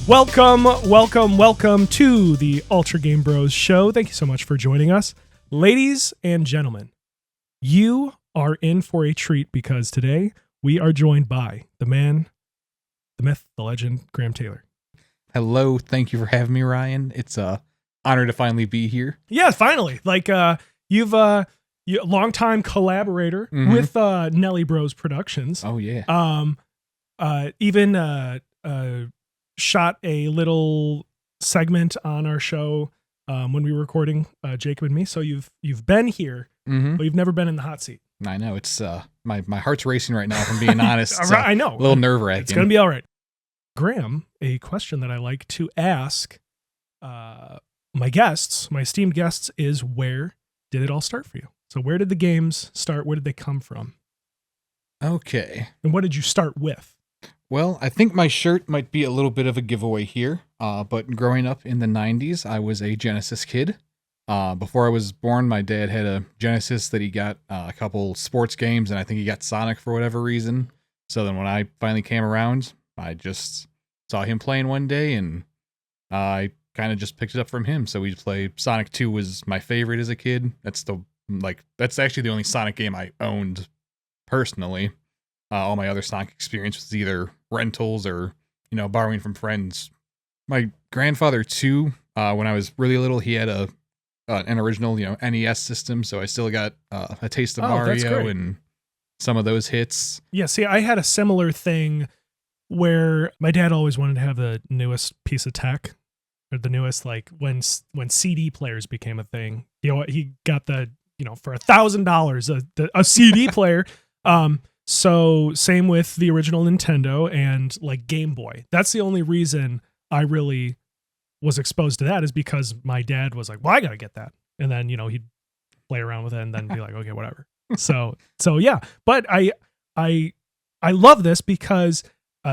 Welcome to the Ultra Game Bros show. Thank you so much for joining us. Ladies and gentlemen, you are in for a treat because today we are joined by the man, the myth, the legend, Graham Taylor. Hello, thank you for having me, Ryan. It's a honor to finally be here. Yeah, finally. You're a longtime collaborator with Nelly Bros Productions. Oh yeah. Even shot a little segment on our show when we were recording Jacob and me. So you've been here, but you've never been in the hot seat. I know it's my heart's racing right now. If I'm being honest, I know, a little nerve wracking. It's gonna be all right. Graham, a question that I like to ask my esteemed guests, is where did it all start for you? So where did the games start? Where did they come from? Okay. And what did you start with? Well, I think my shirt might be a little bit of a giveaway here, but growing up in the 90s, I was a Genesis kid. Before I was born, my dad had a Genesis that he got a couple sports games, and I think he got Sonic for whatever reason. So then when I finally came around, I just saw him playing one day, and I kind of just picked it up from him. So we'd play Sonic 2 was my favorite as a kid. That's actually the only Sonic game I owned personally. All my other Sonic experience was either rentals or, borrowing from friends. My grandfather too, when I was really little, he had an original, NES system. So I still got a taste of Mario and some of those hits. Yeah. See, I had a similar thing where my dad always wanted to have the newest piece of tech, or the newest, like when CD players became a thing. He got the, for $1,000 a CD player. So same with the original Nintendo and like Game Boy. That's the only reason I really was exposed to that, is because my dad was like, well, I got to get that. And then, he'd play around with it and then be like, okay, whatever. So yeah, but I love this because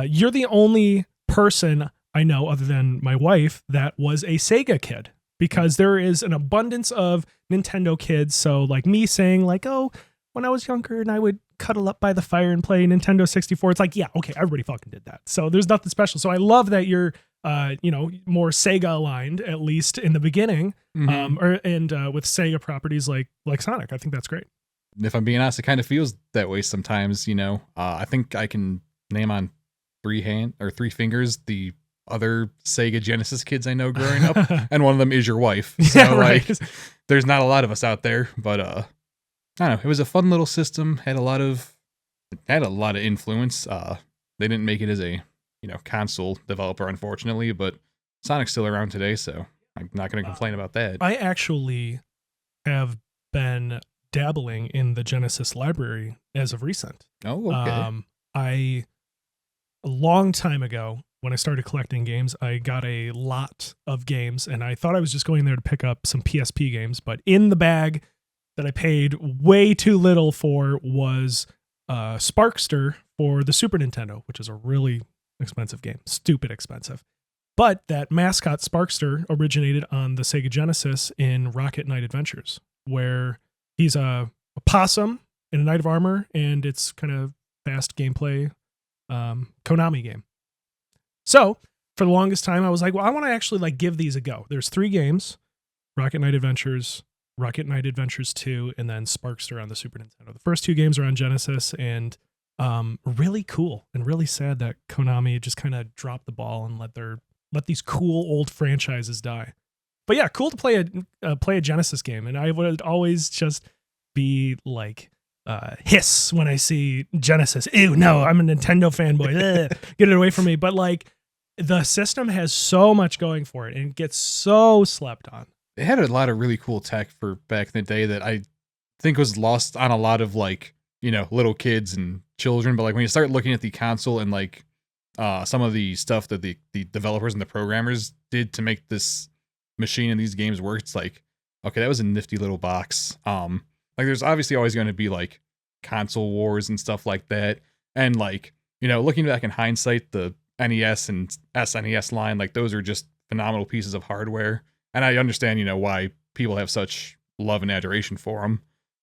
you're the only person I know other than my wife that was a Sega kid, because there is an abundance of Nintendo kids. So like me saying like, oh, when I was younger and I would cuddle up by the fire and play Nintendo 64. It's like, yeah, okay, everybody fucking did that. So there's nothing special. So I love that you're, more Sega aligned, at least in the beginning, with Sega properties like Sonic. I think that's great. If I'm being honest, it kind of feels that way sometimes. I think I can name on three fingers the other Sega Genesis kids I know growing up, and one of them is your wife. So yeah, right. There's not a lot of us out there, but I don't know. It was a fun little system. Had a lot of influence. They didn't make it as a console developer, unfortunately, but Sonic's still around today, so I'm not going to complain about that. I actually have been dabbling in the Genesis library as of recent. Oh, okay. A long time ago, when I started collecting games, I got a lot of games, and I thought I was just going there to pick up some PSP games, but in the bag that I paid way too little for was Sparkster for the Super Nintendo, which is a really expensive game. Stupid expensive. But that mascot Sparkster originated on the Sega Genesis in Rocket Knight Adventures, where he's a possum in a knight of armor, and it's kind of fast gameplay Konami game. So for the longest time, I was like, well, I want to actually give these a go. There's 3 games: Rocket Knight Adventures, Rocket Knight Adventures 2, and then Sparkster on the Super Nintendo. The first 2 games are on Genesis, and really cool and really sad that Konami just kind of dropped the ball and let these cool old franchises die. But yeah, cool to play a Genesis game, and I would always just be like hiss when I see Genesis. Ew, no, I'm a Nintendo fanboy. Get it away from me. But the system has so much going for it, and it gets so slept on. It had a lot of really cool tech for back in the day that I think was lost on a lot of little kids and children. But when you start looking at the console and some of the stuff that the developers and the programmers did to make this machine and these games work, it's like, okay, that was a nifty little box. There's obviously always going to be console wars and stuff like that. And looking back in hindsight, the NES and SNES line, those are just phenomenal pieces of hardware. And I understand, why people have such love and adoration for them.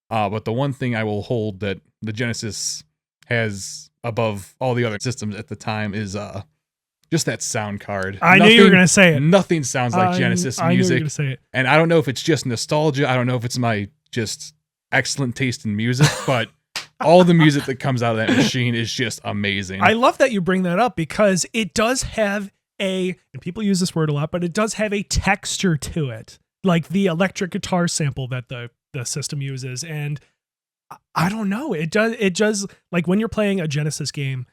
But the one thing I will hold that the Genesis has above all the other systems at the time is just that sound card. I knew you were going to say it. Nothing sounds like Genesis I knew you were music. going to say it. And I don't know if it's just nostalgia. I don't know if it's my just excellent taste in music, but all the music that comes out of that machine is just amazing. I love that you bring that up because it does have and people use this word a lot, but it does have a texture to it. Like the electric guitar sample that the system uses. And I don't know. It does like when you're playing a Genesis game,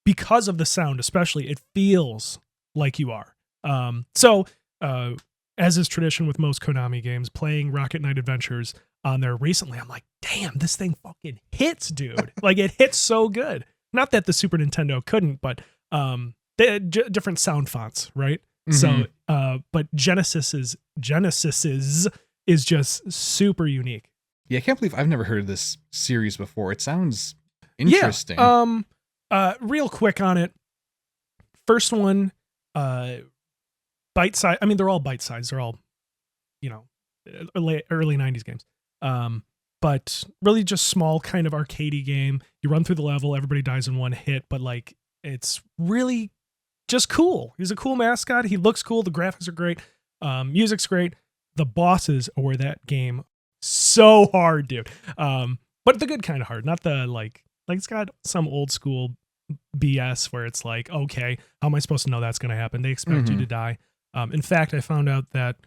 because of the sound, especially, it feels like you are. As is tradition with most Konami games, playing Rocket Knight Adventures on there recently, I'm like, damn, this thing fucking hits, dude. Like it hits so good. Not that the Super Nintendo couldn't, but different sound fonts, right? Mm-hmm. So, but Genesis's is just super unique. Yeah, I can't believe I've never heard of this series before. It sounds interesting. Yeah. Real quick on it. First one, bite size. I mean, they're all bite size. They're all, early 90s games. But really just small kind of arcadey game. You run through the level, everybody dies in one hit, but like it's really just cool. He's a cool mascot. He looks cool. The graphics are great. Music's great. The bosses are where that game so hard, dude. But the good kind of hard, not the like it's got some old school BS where it's like, okay, how am I supposed to know that's going to happen? They expect you to die. In fact, I found out that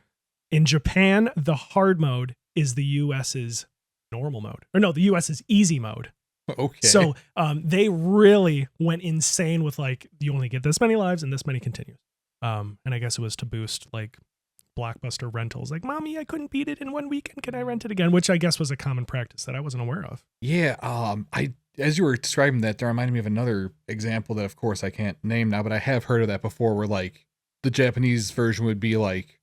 in Japan, the hard mode is the US's normal mode. Or no, the US's easy mode. Okay. So they really went insane with like, you only get this many lives and this many continues. And I guess it was to boost like Blockbuster rentals. Like, mommy, I couldn't beat it in 1 weekend. Can I rent it again? Which I guess was a common practice that I wasn't aware of. Yeah. As you were describing that, that reminded me of another example that, of course, I can't name now, but I have heard of that before where like the Japanese version would be like,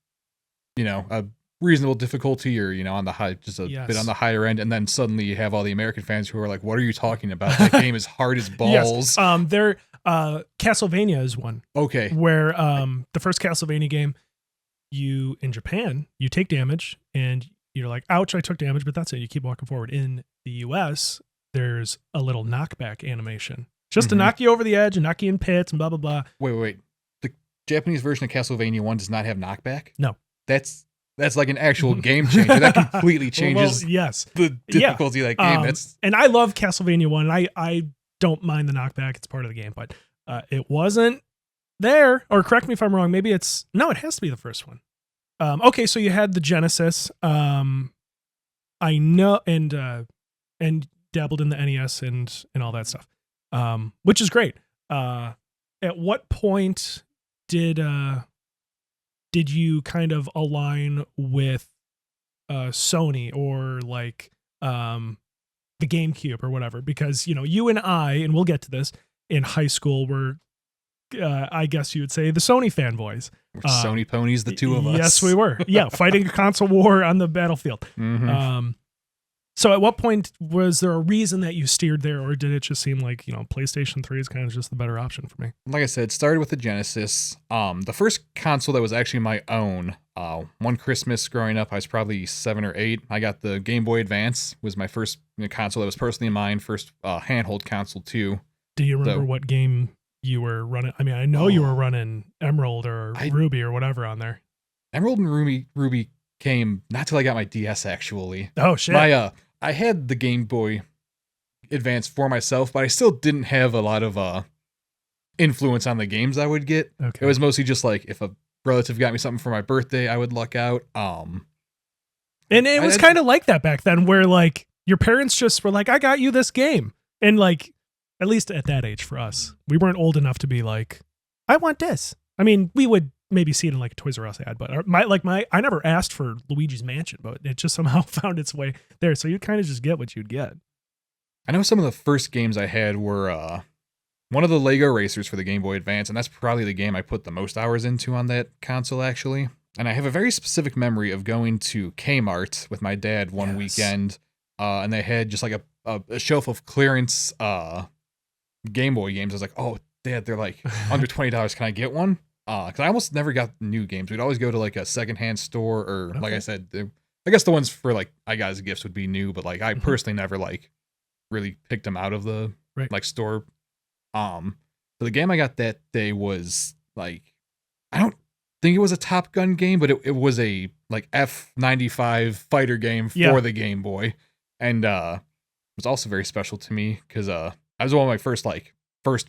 a reasonable difficulty or, on the high, just a bit on the higher end. And then suddenly you have all the American fans who are like, what are you talking about? That game is hard as balls. Yes. Castlevania is one. Okay. Where the first Castlevania game, in Japan, you take damage and you're like, ouch, I took damage, but that's it. You keep walking forward. In the US, there's a little knockback animation just to knock you over the edge and knock you in pits and blah, blah, blah. Wait. The Japanese version of Castlevania 1 does not have knockback? No. That's like an actual game changer. That completely changes the difficulty of that game. And I love Castlevania 1. I don't mind the knockback. It's part of the game, but it wasn't there. Or correct me if I'm wrong. Maybe it has to be the first one. Okay, so you had the Genesis. I know, and dabbled in the NES and all that stuff, which is great. At what point did you kind of align with Sony or like the GameCube or whatever? Because you and I, and we'll get to this, in high school were I guess you would say the Sony fanboys. Sony ponies, the two of us. Yes, we were. Yeah, fighting a console war on the battlefield. So at what point was there a reason that you steered there, or did it just seem like, PlayStation 3 is kind of just the better option for me? Like I said, it started with the Genesis. The first console that was actually my own, one Christmas growing up, I was probably 7 or 8. I got the Game Boy Advance, was my first console that was personally mine, first handheld console too. Do you remember what game you were running? I mean, I know you were running Emerald or Ruby or whatever on there. Emerald and Ruby came not till I got my DS, actually. Oh, shit. I had the Game Boy Advance for myself, but I still didn't have a lot of influence on the games I would get. Okay. It was mostly just like if a relative got me something for my birthday, I would luck out. And it was kind of like that back then, where like your parents just were like, I got you this game. And like, at least at that age for us, we weren't old enough to be like, I want this. I mean, we would maybe see it in like a Toys R Us ad, but I never asked for Luigi's Mansion, but it just somehow found its way there. So you kind of just get what you'd get. I know some of the first games I had were one of the Lego Racers for the Game Boy Advance, and that's probably the game I put the most hours into on that console, actually. And I have a very specific memory of going to Kmart with my dad one weekend, and they had just like a shelf of clearance Game Boy games. I was like, oh, Dad, they're like under $20. Can I get one? Because I almost never got new games. We'd always go to like a secondhand store, or like I said, I guess the ones for like I got as gifts would be new, but like I personally never like really picked them out of the like store. So the game I got that day was like, I don't think it was a Top Gun game, but it was a like F-95 fighter game for the Game Boy. And it was also very special to me because that was one of my first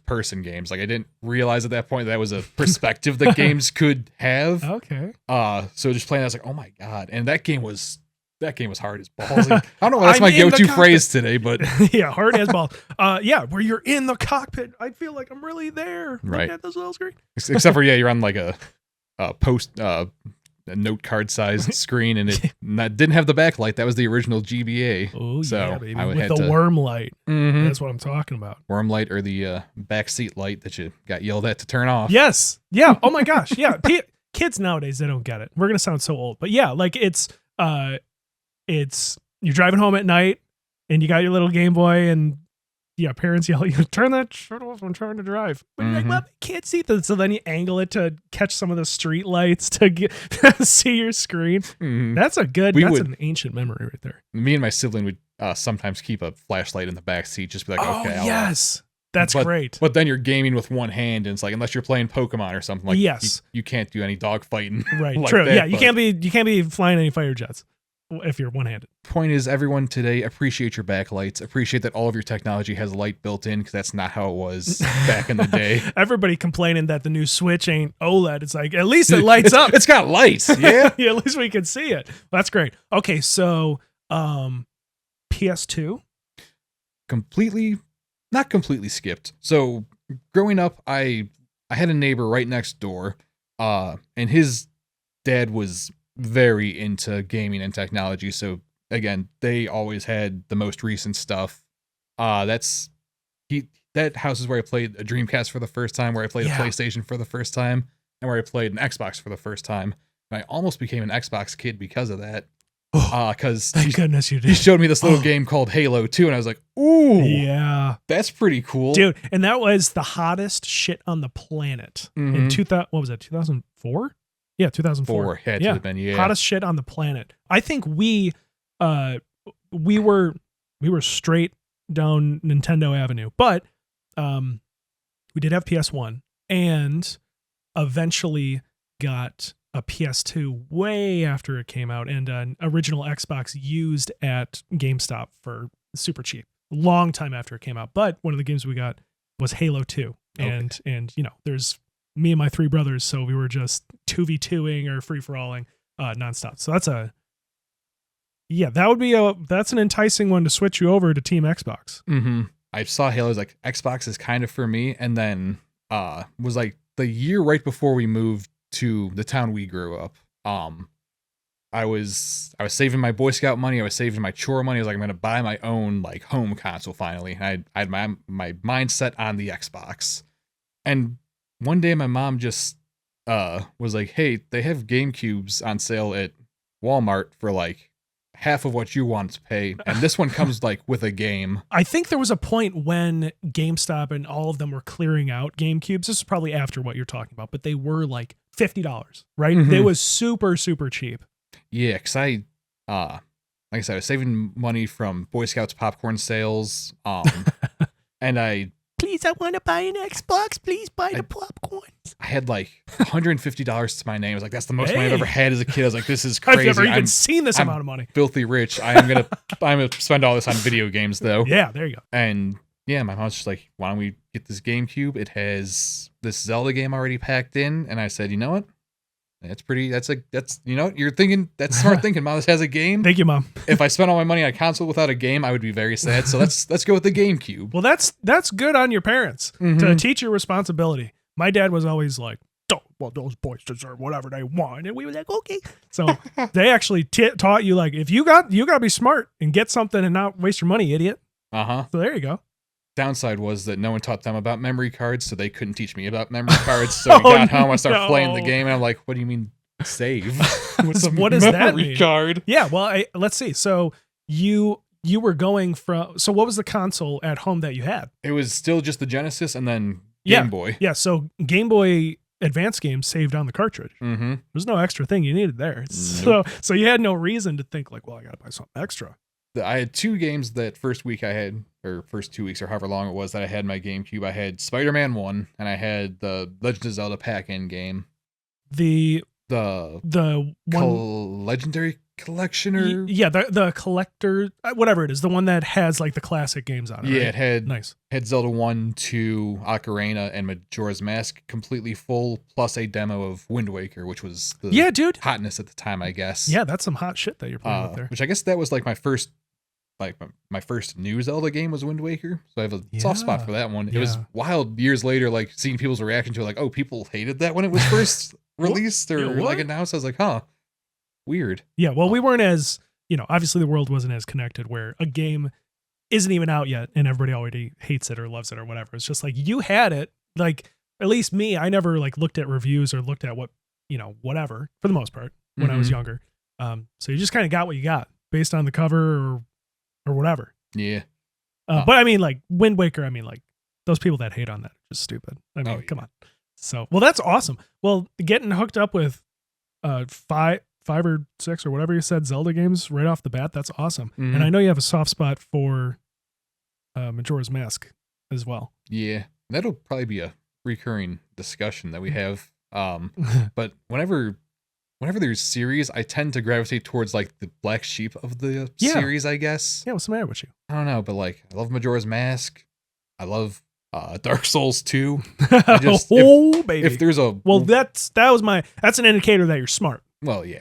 person games. Like I didn't realize at that point that was a perspective that games could have. Okay. So just playing, I was like, oh my God. And that game was hard as balls. I don't know, that's my go-to phrase today, but yeah, hard as balls. Where you're in the cockpit, I feel like I'm really there. Right. Looking at this little screen. Except for you're on like a note card sized screen, and it didn't have the backlight. That was the original GBA. Oh so yeah, baby. With the worm light. Mm-hmm. That's what I'm talking about. Worm light, or the backseat light that you got yelled at to turn off. Yes. Yeah. Oh my gosh. Yeah. Kids nowadays, they don't get it. We're gonna sound so old, but yeah, like it's you're driving home at night and you got your little Game Boy, and parents yell at you, turn that shit off, I'm trying to drive. But you're like, well, I can't see that. So then you angle it to catch some of the street lights to see your screen. Mm-hmm. That's an ancient memory right there. Me and my sibling would sometimes keep a flashlight in the back seat, just be like, okay. Yes. That's great. But then you're gaming with one hand, and it's like, unless you're playing Pokemon or something, like you can't do any dog fighting. Right. Like true. That, yeah. You can't be flying any fighter jets if you're one-handed. Point is, everyone today, appreciate your backlights. Appreciate that all of your technology has light built in, because that's not how it was back in the day. Everybody complaining that the new Switch ain't OLED. It's like, at least it lights up. It's got lights. Yeah. Yeah, at least we can see it. That's great. Okay, so PS2. Not completely skipped. So growing up, I had a neighbor right next door, and his dad was very into gaming and technology. So again, they always had the most recent stuff. That house is where I played a Dreamcast for the first time, where I played a PlayStation for the first time, and where I played an Xbox for the first time. And I almost became an Xbox kid because of that. Because thank goodness you did. He showed me this little game called Halo 2, and I was like, ooh, yeah, that's pretty cool, dude. And that was the hottest shit on the planet in 2000. What was it? 2004? Yeah, 2004. Had to have been, hottest shit on the planet. I think we were straight down Nintendo Avenue, but we did have PS1, and eventually got a PS2 way after it came out, and an original Xbox used at GameStop for super cheap, long time after it came out. But one of the games we got was Halo 2, and there's me and my three brothers, so we were just 2v2ing or free-for-alling nonstop. So that's that's an enticing one to switch you over to Team Xbox. Mm-hmm. I saw Halo, I was like, Xbox is kind of for me, and then was like the year right before we moved to the town we grew up. I was saving my Boy Scout money, I was saving my chore money. I was like, I'm gonna buy my own like home console finally. And I had my mindset on the Xbox. And one day my mom just was like, hey, they have GameCubes on sale at Walmart for like half of what you want to pay, and this one comes like with a game. I think there was a point when GameStop and all of them were clearing out GameCubes. This is probably after what you're talking about, but they were like $50, right? Mm-hmm. They was super, super cheap. Yeah, because like I said, I was saving money from Boy Scouts popcorn sales, and please, I want to buy an Xbox. Please buy the popcorn. I had like $150 to my name. I was like, that's the most money I've ever had as a kid. I was like, this is crazy. I've never even seen this amount of money. Filthy rich. I'm gonna spend all this on video games though. Yeah, there you go. And yeah, my mom's just like, why don't we get this GameCube? It has this Zelda game already packed in. And I said, you know what? You're thinking, that's smart thinking. Mom, this has a game. Thank you, Mom. If I spent all my money on a console without a game, I would be very sad. So let's go with the GameCube. Well, that's good on your parents to teach you responsibility. My dad was always like, those boys deserve whatever they want. And we were like, okay. So they actually taught you, like, if you got to be smart and get something and not waste your money, idiot. Uh-huh. So there you go. Downside was that no one taught them about memory cards, so they couldn't teach me about memory cards. So we got home, I started playing the game, and I'm like, what do you mean save? What does that mean? Card? Yeah, well, let's see. So you were going from, so what was the console at home that you had? It was still just the Genesis and then Game Boy. Yeah, so Game Boy Advance games saved on the cartridge. Mm-hmm. There's no extra thing you needed there. Nope. So you had no reason to think like, well, I got to buy something extra. I had 2 games that first week I had, or first 2 weeks or however long it was that I had my GameCube. I had Spider-Man 1 and I had the Legend of Zelda pack-in game. The one Legendary Collectioner. Yeah, the collector, whatever it is, the one that has like the classic games on it. Yeah, right? it had nice. Had Zelda 1, 2, Ocarina, and Majora's Mask completely full, plus a demo of Wind Waker, which was the dude, hotness at the time, I guess. Yeah, that's some hot shit that you're playing up there. Which I guess that was like my first new Zelda game was Wind Waker, so I have a soft spot for that one. It was wild years later, like seeing people's reaction to it, like, oh, people hated that when it was first released or like announced. I was like, huh, weird. Yeah, well, we weren't as, obviously the world wasn't as connected where a game isn't even out yet and everybody already hates it or loves it or whatever. It's just like you had it, like at least me, I never like looked at reviews or looked at what, whatever for the most part when I was younger. So you just kind of got what you got based on the cover or whatever. Yeah. But I mean, like Wind Waker, I mean, like those people that hate on that are just stupid. I mean, come on. So, well, that's awesome. Well, getting hooked up with 5 or 6 or whatever you said Zelda games right off the bat, that's awesome. And I know you have a soft spot for Majora's Mask as well. Yeah, that'll probably be a recurring discussion that we have. But whenever there's series, I tend to gravitate towards like the black sheep of the series, I guess. Yeah, what's the matter with you? I don't know, but like I love Majora's Mask. I love Dark Souls 2. Baby. If there's a that's an indicator that you're smart. Well, yeah.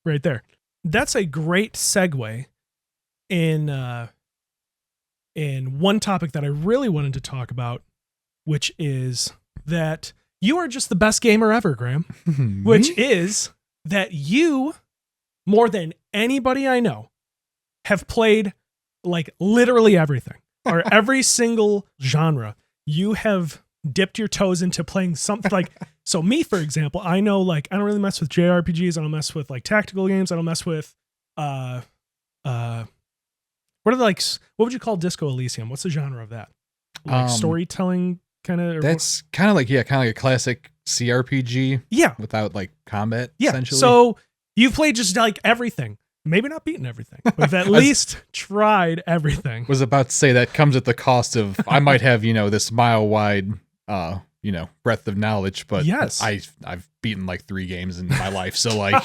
Right there. That's a great segue in one topic that I really wanted to talk about, which is that you are just the best gamer ever, Graham. Which is that you, more than anybody I know, have played like literally everything or every single genre. You have dipped your toes into playing something like, so me, for example, I know like, I don't really mess with JRPGs. I don't mess with like tactical games. I don't mess with, what are the like, what would you call Disco Elysium? What's the genre of that? Like storytelling kind of? That's kind of like a classic CRPG. Yeah. Without like combat, yeah. essentially. So you've played just like everything. Maybe not beaten everything, but you've at least tried everything. Was about to say that comes at the cost of, I might have, this mile wide, breadth of knowledge, but yes, I've beaten like 3 games in my life. So like,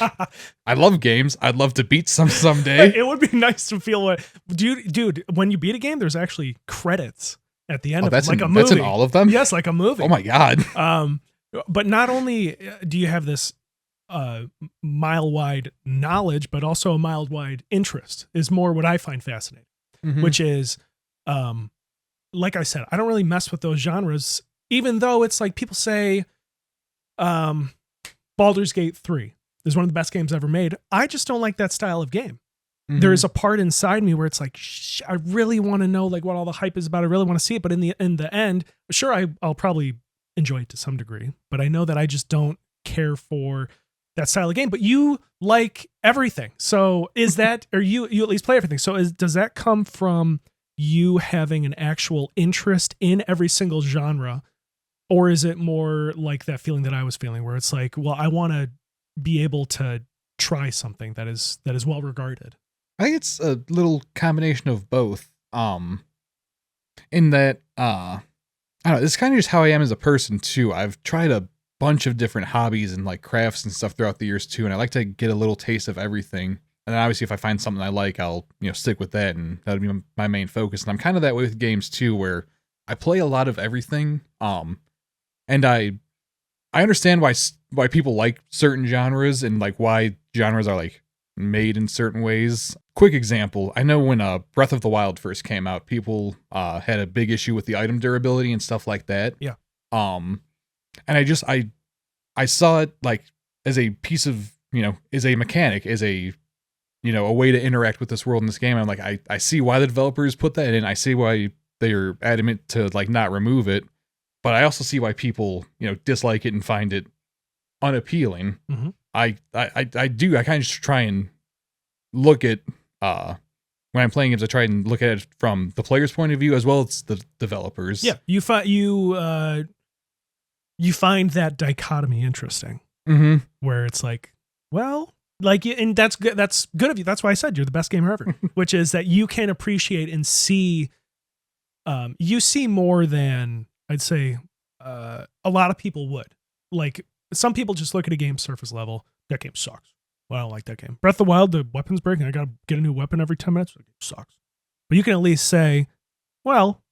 I love games. I'd love to beat some someday. It would be nice to feel what, dude, when you beat a game, there's actually credits at the end of it, like a movie. That's in all of them? Yes, like a movie. Oh my God. But not only do you have this mile-wide knowledge, but also a mile-wide interest is more what I find fascinating, which is, like I said, I don't really mess with those genres, even though it's like people say Baldur's Gate 3 is one of the best games ever made. I just don't like that style of game. There is a part inside me where it's like, I really want to know like what all the hype is about. I really want to see it. But in the end, sure, I'll probably enjoy it to some degree, but I know that I just don't care for that style of game. But you like everything. So is that, or you at least play everything. So does that come from you having an actual interest in every single genre? Or is it more like that feeling that I was feeling where it's like, well, I want to be able to try something that is well regarded? I think it's a little combination of both. In that, I don't know, this is kind of just how I am as a person too. I've tried a bunch of different hobbies and like crafts and stuff throughout the years too, and I like to get a little taste of everything. And then obviously if I find something I like, I'll stick with that, and that'll be my main focus. And I'm kind of that way with games too, where I play a lot of everything. And I understand why people like certain genres and like why genres are like made in certain ways. Quick example, I know when Breath of the Wild first came out, people had a big issue with the item durability and stuff like that. Yeah. And I saw it like as a piece of, as a mechanic, as a way to interact with this world in this game. I'm like, I see why the developers put that in. I see why they're adamant to like not remove it, but I also see why people, dislike it and find it unappealing. Mm-hmm. I kind of just try and look at, when I'm playing games, I try and look at it from the player's point of view as well as the developers. Yeah. You find that dichotomy interesting, where it's like, well, Like, and that's good. That's good of you. That's why I said you're the best gamer ever, which is that you can appreciate and see, you see more than I'd say a lot of people would. Like, some people just look at a game surface level. That game sucks. Well, I don't like that game. Breath of the Wild, the weapon's breaking. I got to get a new weapon every 10 minutes. It sucks. But you can at least say, well,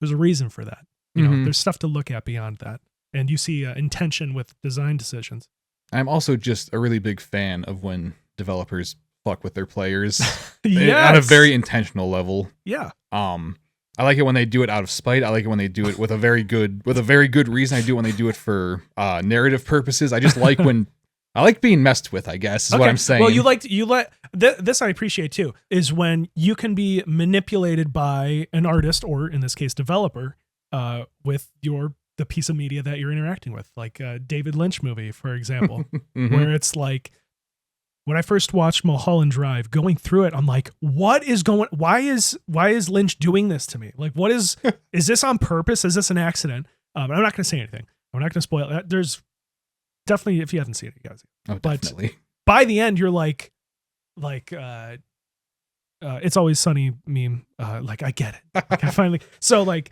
there's a reason for that. You know, there's stuff to look at beyond that. And you see intention with design decisions. I'm also just a really big fan of when developers fuck with their players Yes. on a very intentional level. Yeah. I like it when they do it out of spite. I like it when they do it with a very good reason. I do it when they do it for narrative purposes. I just like when I like being messed with, I guess, is what I'm saying. Well, this I appreciate too, is when you can be manipulated by an artist, or in this case, developer, with the piece of media that you're interacting with, like a David Lynch movie, for example, where it's like, when I first watched Mulholland Drive, going through it, I'm like, why is Lynch doing this to me? Like, is this on purpose? Is this an accident? I'm not going to say anything. I'm not going to spoil it. There's definitely, if you haven't seen it, you guys. Oh, definitely. But by the end, you're like, It's Always Sunny meme. Like, I get it. Like, I finally, so like,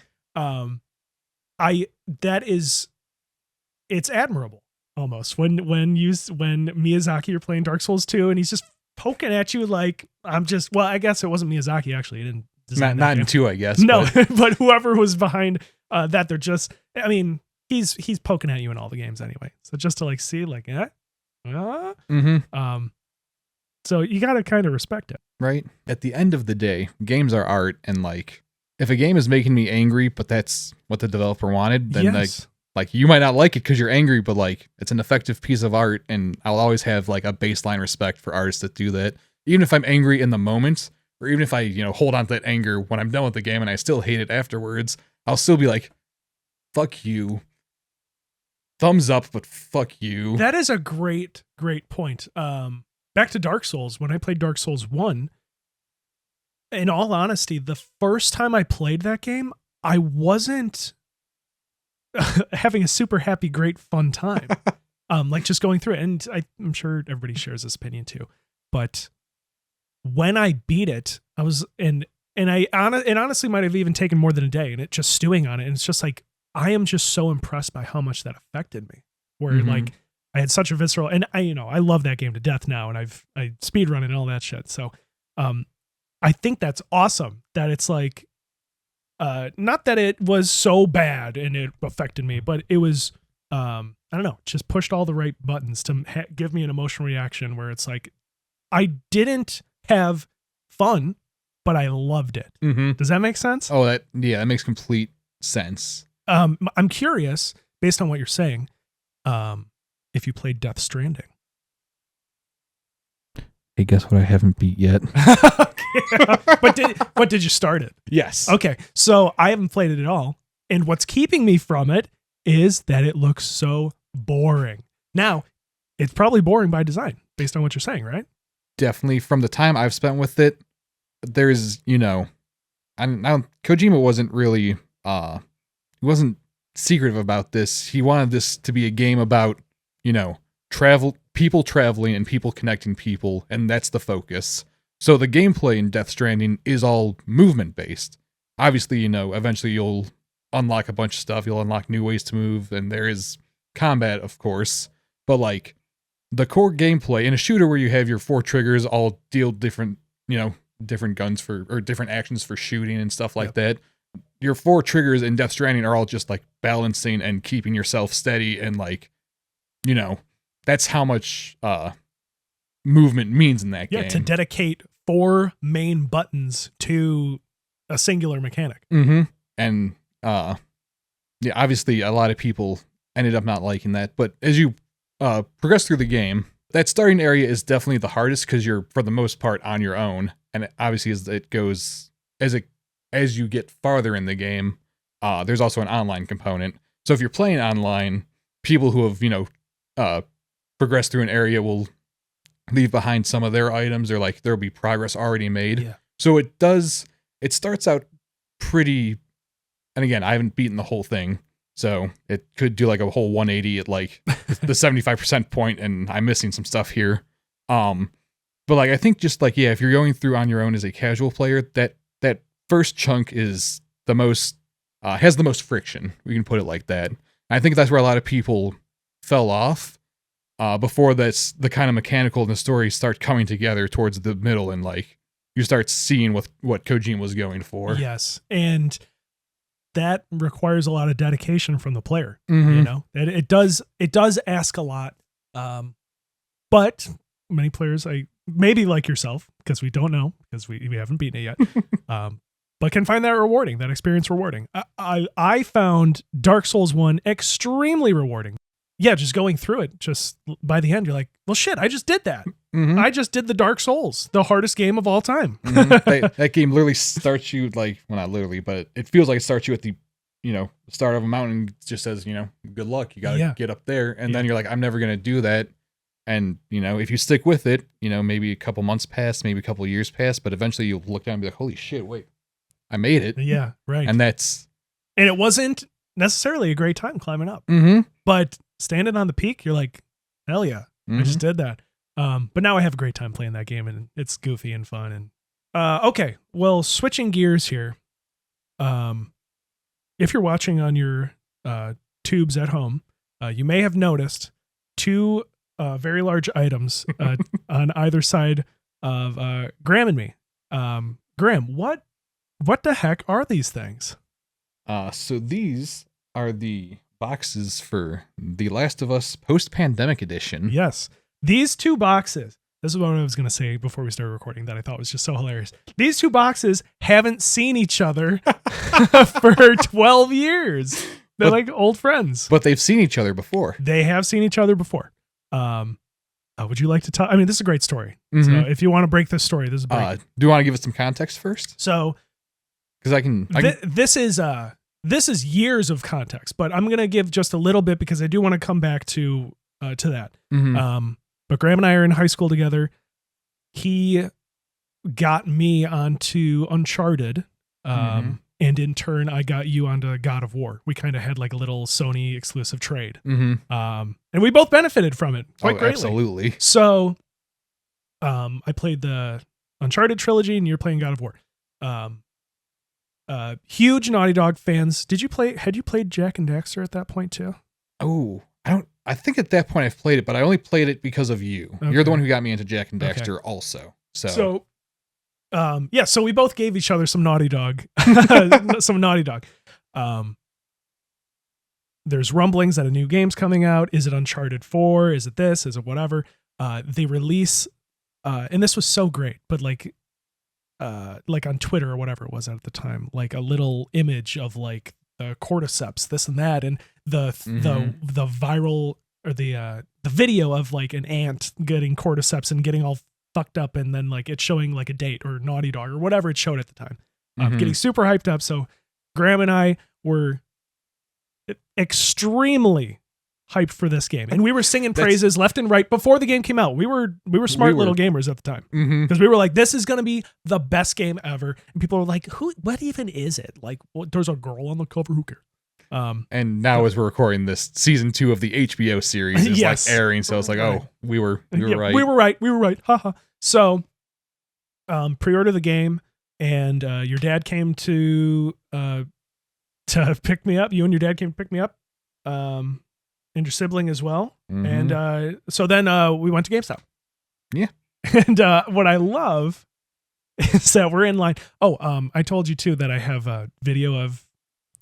it's admirable almost when Miyazaki, you're playing Dark Souls 2 and he's just poking at you like, I guess it wasn't Miyazaki actually. He didn't design not in 2, I guess. No, but whoever was behind that, they're just, I mean, he's poking at you in all the games anyway. So just to like see like, so you got to kind of respect it. Right. At the end of the day, games are art, and like, if a game is making me angry, but that's what the developer wanted, then like you might not like it because you're angry, but like it's an effective piece of art, and I'll always have like a baseline respect for artists that do that. Even if I'm angry in the moment, or even if I, hold on to that anger when I'm done with the game and I still hate it afterwards, I'll still be like, fuck you. Thumbs up, but fuck you. That is a great point. Back to Dark Souls, when I played Dark Souls 1, in all honesty, the first time I played that game, I wasn't having a super happy, great, fun time. Like just going through it. And I'm sure everybody shares this opinion too. But when I beat it, I was, and it honestly might have even taken more than a day, and it just stewing on it. And it's just like, I am just so impressed by how much that affected me, where like I had such a visceral, and I love that game to death now, and I speedrun it and all that shit. So, I think that's awesome that it's like, not that it was so bad and it affected me, but it was, I don't know, just pushed all the right buttons to give me an emotional reaction where it's like, I didn't have fun, but I loved it. Does that make sense? Oh, that makes complete sense. I'm curious, based on what you're saying, if you played Death Stranding. Hey, guess what I haven't beat yet? But did you start it? Yes. Okay, so I haven't played it at all, and what's keeping me from it is that it looks so boring. Now, it's probably boring by design, based on what you're saying, right? Definitely. From the time I've spent with it, there's, Kojima wasn't really, he wasn't secretive about this. He wanted this to be a game about, people traveling and people connecting people, and that's the focus. So the gameplay in Death Stranding is all movement based. Obviously, eventually you'll unlock a bunch of stuff. You'll unlock new ways to move, and there is combat, of course. But like the core gameplay in a shooter where you have your 4 triggers all deal different, different guns or different actions for shooting and stuff like that. Your 4 triggers in Death Stranding are all just like balancing and keeping yourself steady, and like, that's how much movement means in that game. Yeah, to dedicate 4 main buttons to a singular mechanic. And obviously a lot of people ended up not liking that. But as you progress through the game, that starting area is definitely the hardest because you're, for the most part, on your own. And obviously as it goes, as you get farther in the game, there's also an online component. So if you're playing online, people who have, progressed through an area will leave behind some of their items, or like there'll be progress already made. Yeah. So it starts out pretty, and again, I haven't beaten the whole thing, so it could do like a whole 180 at like the 75% point, and I'm missing some stuff here. But like I think just like if you're going through on your own as a casual player, that first chunk is the most has the most friction. We can put it like that. I think that's where a lot of people fell off before that's the kind of mechanical and the story start coming together towards the middle, and like you start seeing what Kojima was going for. Yes, and that requires a lot of dedication from the player. Mm-hmm. You know, it does ask a lot, but many players, maybe like yourself, because we don't know, because we haven't beaten it yet, but can find that rewarding, that experience rewarding. I found Dark Souls 1 extremely rewarding. Yeah, just going through it, just by the end, you're like, well, shit, I just did that. Mm-hmm. I just did the Dark Souls, the hardest game of all time. Mm-hmm. that game literally starts you like, well, not literally, but it feels like it starts you at the, start of a mountain. It just says, good luck. You got to get up there. And then you're like, I'm never going to do that. And, if you stick with it, maybe a couple months pass, maybe a couple years pass, but eventually you'll look down and be like, holy shit, wait, I made it. Yeah, right. And it wasn't necessarily a great time climbing up, but standing on the peak, you're like, hell yeah, I just did that. But now I have a great time playing that game, and it's goofy and fun. And okay, well, switching gears here. If you're watching on your tubes at home, you may have noticed two very large items on either side of Graham and me. Graham, what the heck are these things? So these are the boxes for The Last of Us Post-Pandemic Edition. Yes. These two boxes, this is what I was going to say before we started recording that I thought was just so hilarious. These two boxes haven't seen each other for 12 years. They're like old friends. But they've seen each other before. They have seen each other before. Would you like to tell? I mean, this is a great story. Mm-hmm. So if you want to break this story, this is break. Do you want to give us some context first? So, because this is years of context, but I'm gonna give just a little bit because I do want to come back to that. Mm-hmm. But Graham and I are in high school together. He got me onto Uncharted, and in turn, I got you onto God of War. We kind of had like a little Sony exclusive trade, and we both benefited from it quite greatly. Absolutely. So, I played the Uncharted trilogy, and you're playing God of War. Huge Naughty Dog fans. Had you played Jack and Daxter at that point too? Oh, I think at that point I've played it, but I only played it because of you. Okay. You're the one who got me into Jack and Daxter also. So we both gave each other some Naughty Dog, there's rumblings that a new game's coming out. Is it Uncharted 4? Is it this? Is it whatever? They release, and this was so great, but like on Twitter or whatever it was at the time, like a little image of like the cordyceps, this and that, and the viral or the video of like an ant getting cordyceps and getting all fucked up, and then like it's showing like a date or Naughty Dog or whatever it showed at the time. Getting super hyped up. So Graham and I were extremely hyped for this game, and we were singing praises left and right before the game came out. We were smart little gamers at the time, because we were like, this is going to be the best game ever. And people were like, what even is it? Like, there's a girl on the cover, who cares? And now as we're recording this, season 2 of the HBO series is like airing, so it's like, oh, we were right. We were right. Haha. So pre-order the game, and your dad came to pick me up. You and your dad came to pick me up. And your sibling as well. And so then we went to GameStop. Yeah. And what I love is that we're in line. I told you too that I have a video of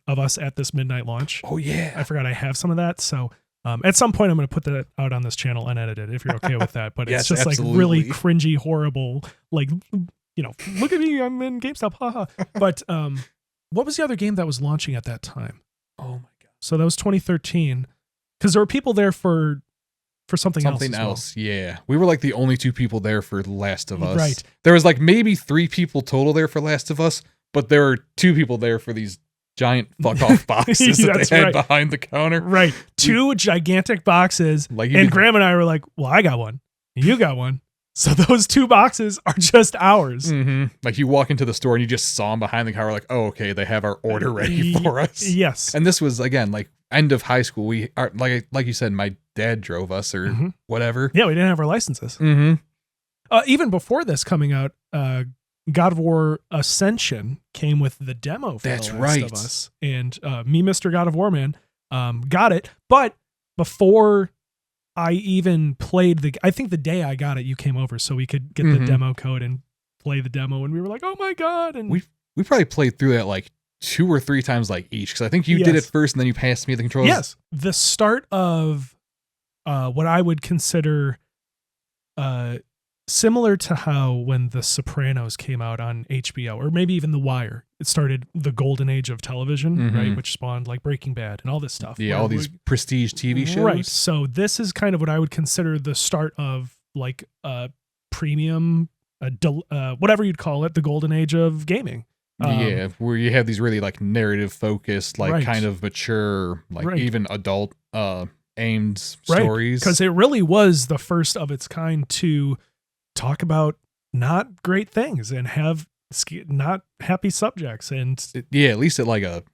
us at this midnight launch. Oh yeah. I forgot I have some of that. So at some point I'm going to put that out on this channel unedited if you're okay with that. But it's just like really cringy, horrible, like, look at me, I'm in GameStop. Haha. But what was the other game that was launching at that time? Oh my God. So that was 2013. Because there were people there for something else. Something else, yeah. We were like the only two people there for Last of Us. Right. There was like maybe 3 people total there for Last of Us, but there were 2 people there for these giant fuck-off boxes that they had behind the counter. Right. 2 gigantic boxes. And Graham and I were like, well, I got one. You got one. So those 2 boxes are just ours. Like you walk into the store and you just saw them behind the counter, like, oh, okay, they have our order ready for us. Yes. And this was, again, like, end of high school. We are like you said, my dad drove us or whatever. Yeah, we didn't have our licenses. Even before this coming out, God of War Ascension came with the demo for That's The Last right. of Us. And me, Mr. God of War Man, got it. But before I even played I think the day I got it, you came over so we could get the demo code and play the demo. And we were like, oh my God. And we probably played through that like 2 or 3 times like each. Because I think you did it first and then you passed me the controls. Yes. The start of what I would consider similar to how when The Sopranos came out on HBO, or maybe even The Wire, it started the golden age of television, right? Which spawned like Breaking Bad and all this stuff. Yeah, all these prestige TV shows. Right. So this is kind of what I would consider the start of like premium, whatever you'd call it, the golden age of gaming. Yeah, where you have these really like narrative focused, like kind of mature, like even adult aimed stories. Because it really was the first of its kind to talk about not great things and have not happy subjects. And at least at like a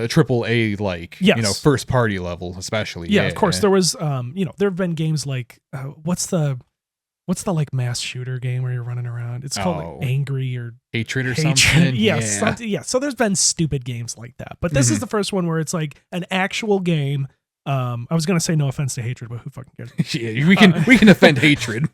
triple A, like, first party level, especially. Yeah, of course. There was, there have been games like, what's the like mass shooter game where you're running around? It's called like Angry or Hatred or something. Yeah. So there's been stupid games like that, but this is the first one where it's like an actual game. I was gonna say no offense to Hatred, but who fucking cares? Yeah, we can offend Hatred.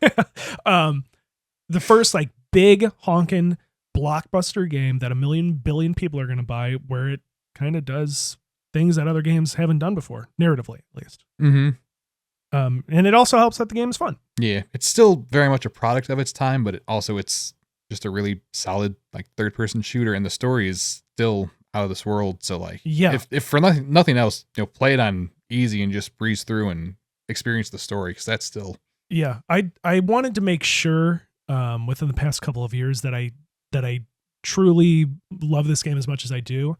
The first like big honking blockbuster game that 1 billion people are gonna buy, where it kind of does things that other games haven't done before, narratively at least. And it also helps that the game is fun. Yeah, it's still very much a product of its time, but it's just a really solid like third-person shooter, and the story is still out of this world. So like, if for nothing else, play it on easy and just breeze through and experience the story, because that's still. Yeah, I wanted to make sure within the past couple of years that I truly love this game as much as I do.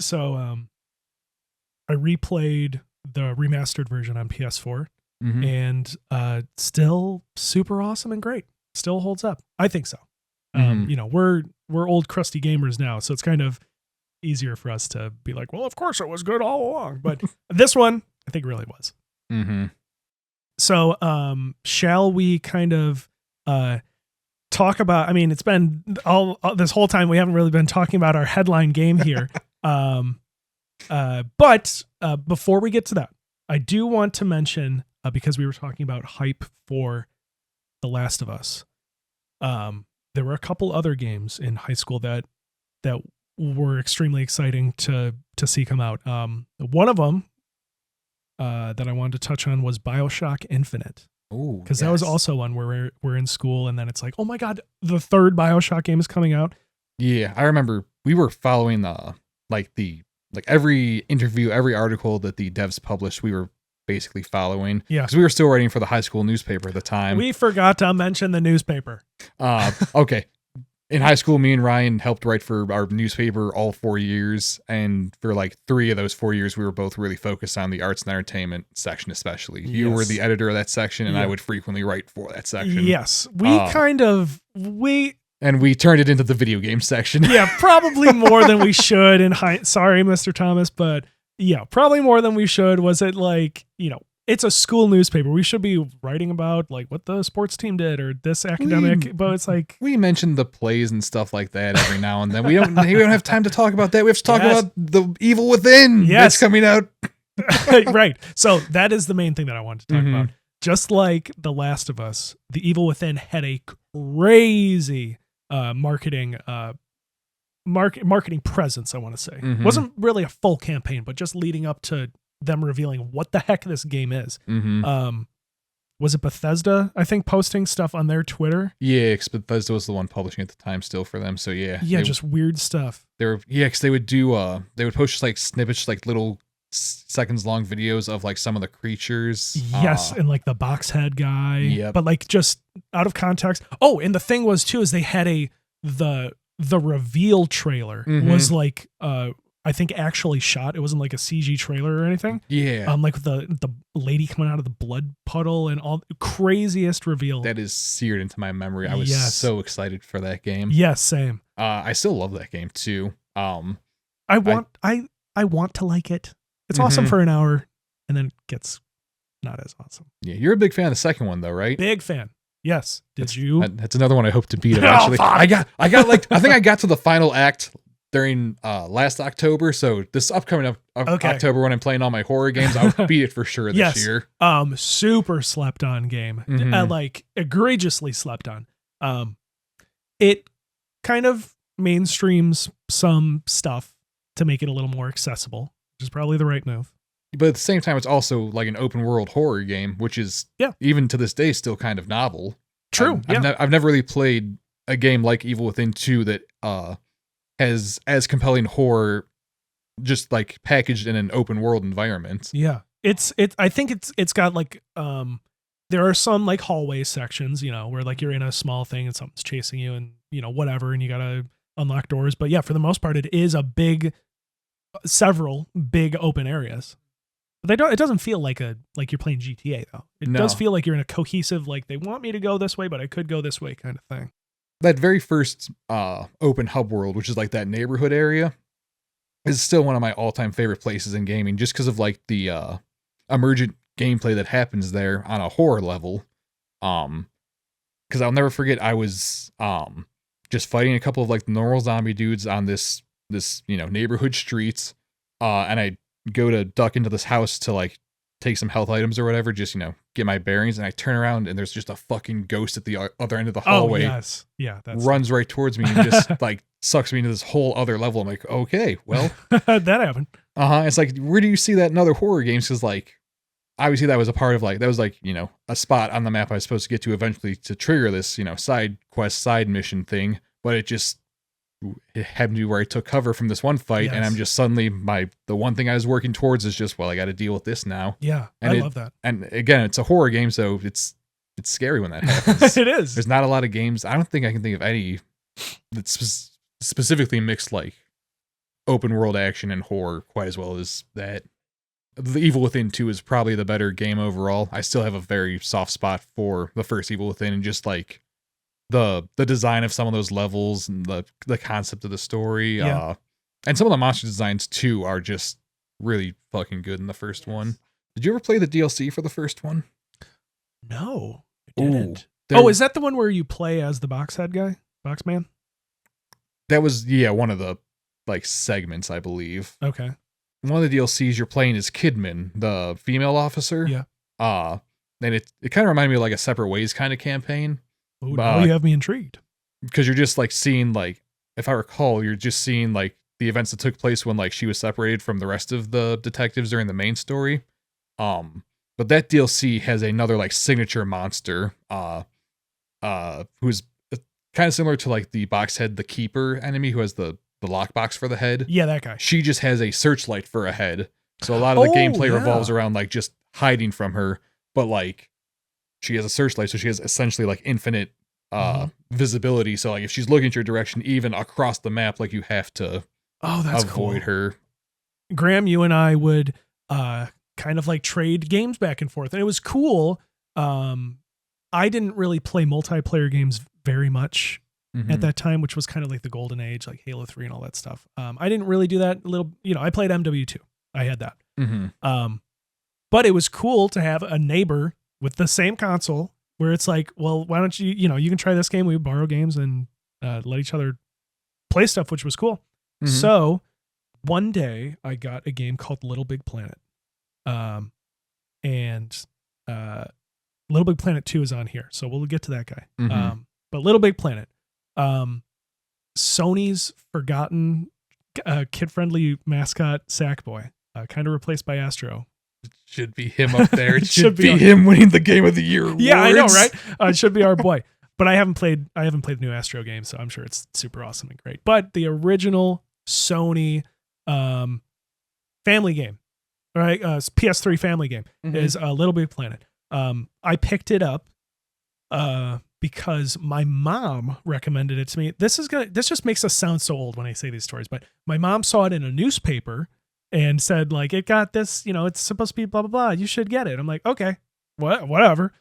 So I replayed the remastered version on PS4. And still super awesome and great. Still holds up. I think so. We're old crusty gamers now, so it's kind of easier for us to be like, well, of course it was good all along. But this one, I think really was. So shall we kind of talk about, I mean, it's been all this whole time we haven't really been talking about our headline game here. But before we get to that, I do want to mention, because we were talking about hype for The Last of Us, there were a couple other games in high school that were extremely exciting to see come out. One of them that I wanted to touch on was BioShock Infinite. Oh, because that was also one where we're in school, and then it's like, oh my God, the third BioShock game is coming out. Yeah, I remember we were following every interview, every article that the devs published, we were basically following. Yeah. Because we were still writing for the high school newspaper at the time. We forgot to mention the newspaper. Okay. In high school, me and Ryan helped write for our newspaper all 4 years. And for like 3 of those 4 years, we were both really focused on the arts and entertainment section, especially. Yes. You were the editor of that section, and I would frequently write for that section. Yes. And we turned it into the video game section. Yeah, probably more than we should. Sorry, Mr. Thomas, but yeah, probably more than we should. Was it like, it's a school newspaper. We should be writing about like what the sports team did or this academic, but it's like. We mentioned the plays and stuff like that every now and then. We don't have time to talk about that. We have to talk about The Evil Within that's coming out. Right. So that is the main thing that I wanted to talk about. Just like The Last of Us, The Evil Within had a crazy marketing presence, I want to say. Wasn't really a full campaign, but just leading up to them revealing what the heck this game is. Was it Bethesda, I think, posting stuff on their Twitter? Yeah, because Bethesda was the one publishing at the time still for them, so yeah. Yeah, just weird stuff. Because they would do, they would post just like snippets, like little seconds long videos of like some of the creatures. Yes, and like the box head guy. Yeah. But like just out of context. Oh, and the thing was too, is they had the reveal trailer was like I think actually shot. It wasn't like a CG trailer or anything. Yeah. Like the lady coming out of the blood puddle and all craziest reveal. That is seared into my memory. I was so excited for that game. Yes, same. I still love that game too. I want to like it. It's awesome for an hour, and then it gets not as awesome. Yeah, you're a big fan of the second one, though, right? Big fan. Yes. Did you? That's another one I hope to beat Oh, eventually. fuck. I got I think I got to the final act during last October. So this upcoming Okay. October when I'm playing all my horror games, I'll beat it for sure this Yes. year. Super slept on game. Mhm. Like egregiously slept on. It kind of mainstreams some stuff to make it a little more accessible, which is probably the right move. But at the same time, it's also like an open world horror game, which is even to this day still kind of novel. True. I've never really played a game like Evil Within 2 that has as compelling horror just like packaged in an open world environment. Yeah. I think it's got like there are some like hallway sections, you know, where like you're in a small thing and something's chasing you and you know whatever and you got to unlock doors, but yeah, for the most part it is several big open areas. But it doesn't feel like you're playing GTA though. It does feel like you're in a cohesive, like they want me to go this way, but I could go this way kind of thing. That very first open hub world, which is like that neighborhood area, is still one of my all-time favorite places in gaming, just because of like the emergent gameplay that happens there on a horror level. Because I'll never forget, I was just fighting a couple of like normal zombie dudes on this neighborhood streets, and I go to duck into this house to like take some health items or whatever, just get my bearings, and I turn around and there's just a fucking ghost at the other end of the hallway. Oh yes, yeah, runs right towards me and just like sucks me into this whole other level. I'm like, okay, well, that happened. It's like, where do you see that in other horror games? Because like, obviously that was a part of like, that was like, a spot on the map I was supposed to get to eventually to trigger this, side quest, side mission thing, but it happened to be where I took cover from this one fight, and I'm just suddenly the one thing I was working towards is just, well, I got to deal with this now. Yeah, and I love that. And again, it's a horror game, so it's scary when that happens. It is. There's not a lot of games. I don't think I can think of any that specifically mixed like open world action and horror quite as well as that. The Evil Within 2 is probably the better game overall. I still have a very soft spot for the first Evil Within, and just like the design of some of those levels and the concept of the story. Yeah. And some of the monster designs too are just really fucking good in the first one. Did you ever play the DLC for the first one? No, I didn't. Ooh, is that the one where you play as the box man? That was, one of the like segments, I believe. Okay. One of the DLCs you're playing is Kidman, the female officer. Yeah. And it kind of reminded me of like a Separate Ways kind of campaign. Oh, now you have me intrigued. Because you're just like seeing, like, if I recall, you're just seeing like the events that took place when like she was separated from the rest of the detectives during the main story. But that DLC has another like signature monster, who's kind of similar to like the Boxhead, the Keeper enemy, who has the lockbox for the head. Yeah, that guy. She just has a searchlight for a head. So a lot of the gameplay revolves around like just hiding from her, but like she has a searchlight, so she has essentially like infinite visibility. So like if she's looking at your direction, even across the map, like you have to avoid her. Graham, you and I would kind of like trade games back and forth, and it was cool. I didn't really play multiplayer games very much at that time, which was kind of like the golden age, like Halo 3 and all that stuff. I didn't really do that. I played MW2. I had that. But it was cool to have a neighbor with the same console where it's like, well, why don't you, you can try this game. We would borrow games and let each other play stuff, which was cool. So one day I got a game called LittleBigPlanet. And LittleBigPlanet 2 is on here. So we'll get to that guy. But LittleBigPlanet, Sony's forgotten kid-friendly mascot Sackboy, kind of replaced by Astro. It should be him up there. It should be him winning the Game of the Year awards. Yeah, I know, right? It should be our boy. But I haven't played the new Astro game, so I'm sure it's super awesome and great. But the original Sony family game, right? PS3 family game is LittleBigPlanet. I picked it up because my mom recommended it to me. This just makes us sound so old when I say these stories, but my mom saw it in a newspaper and said, like, it got this, it's supposed to be blah, blah, blah. You should get it. I'm like, okay, whatever.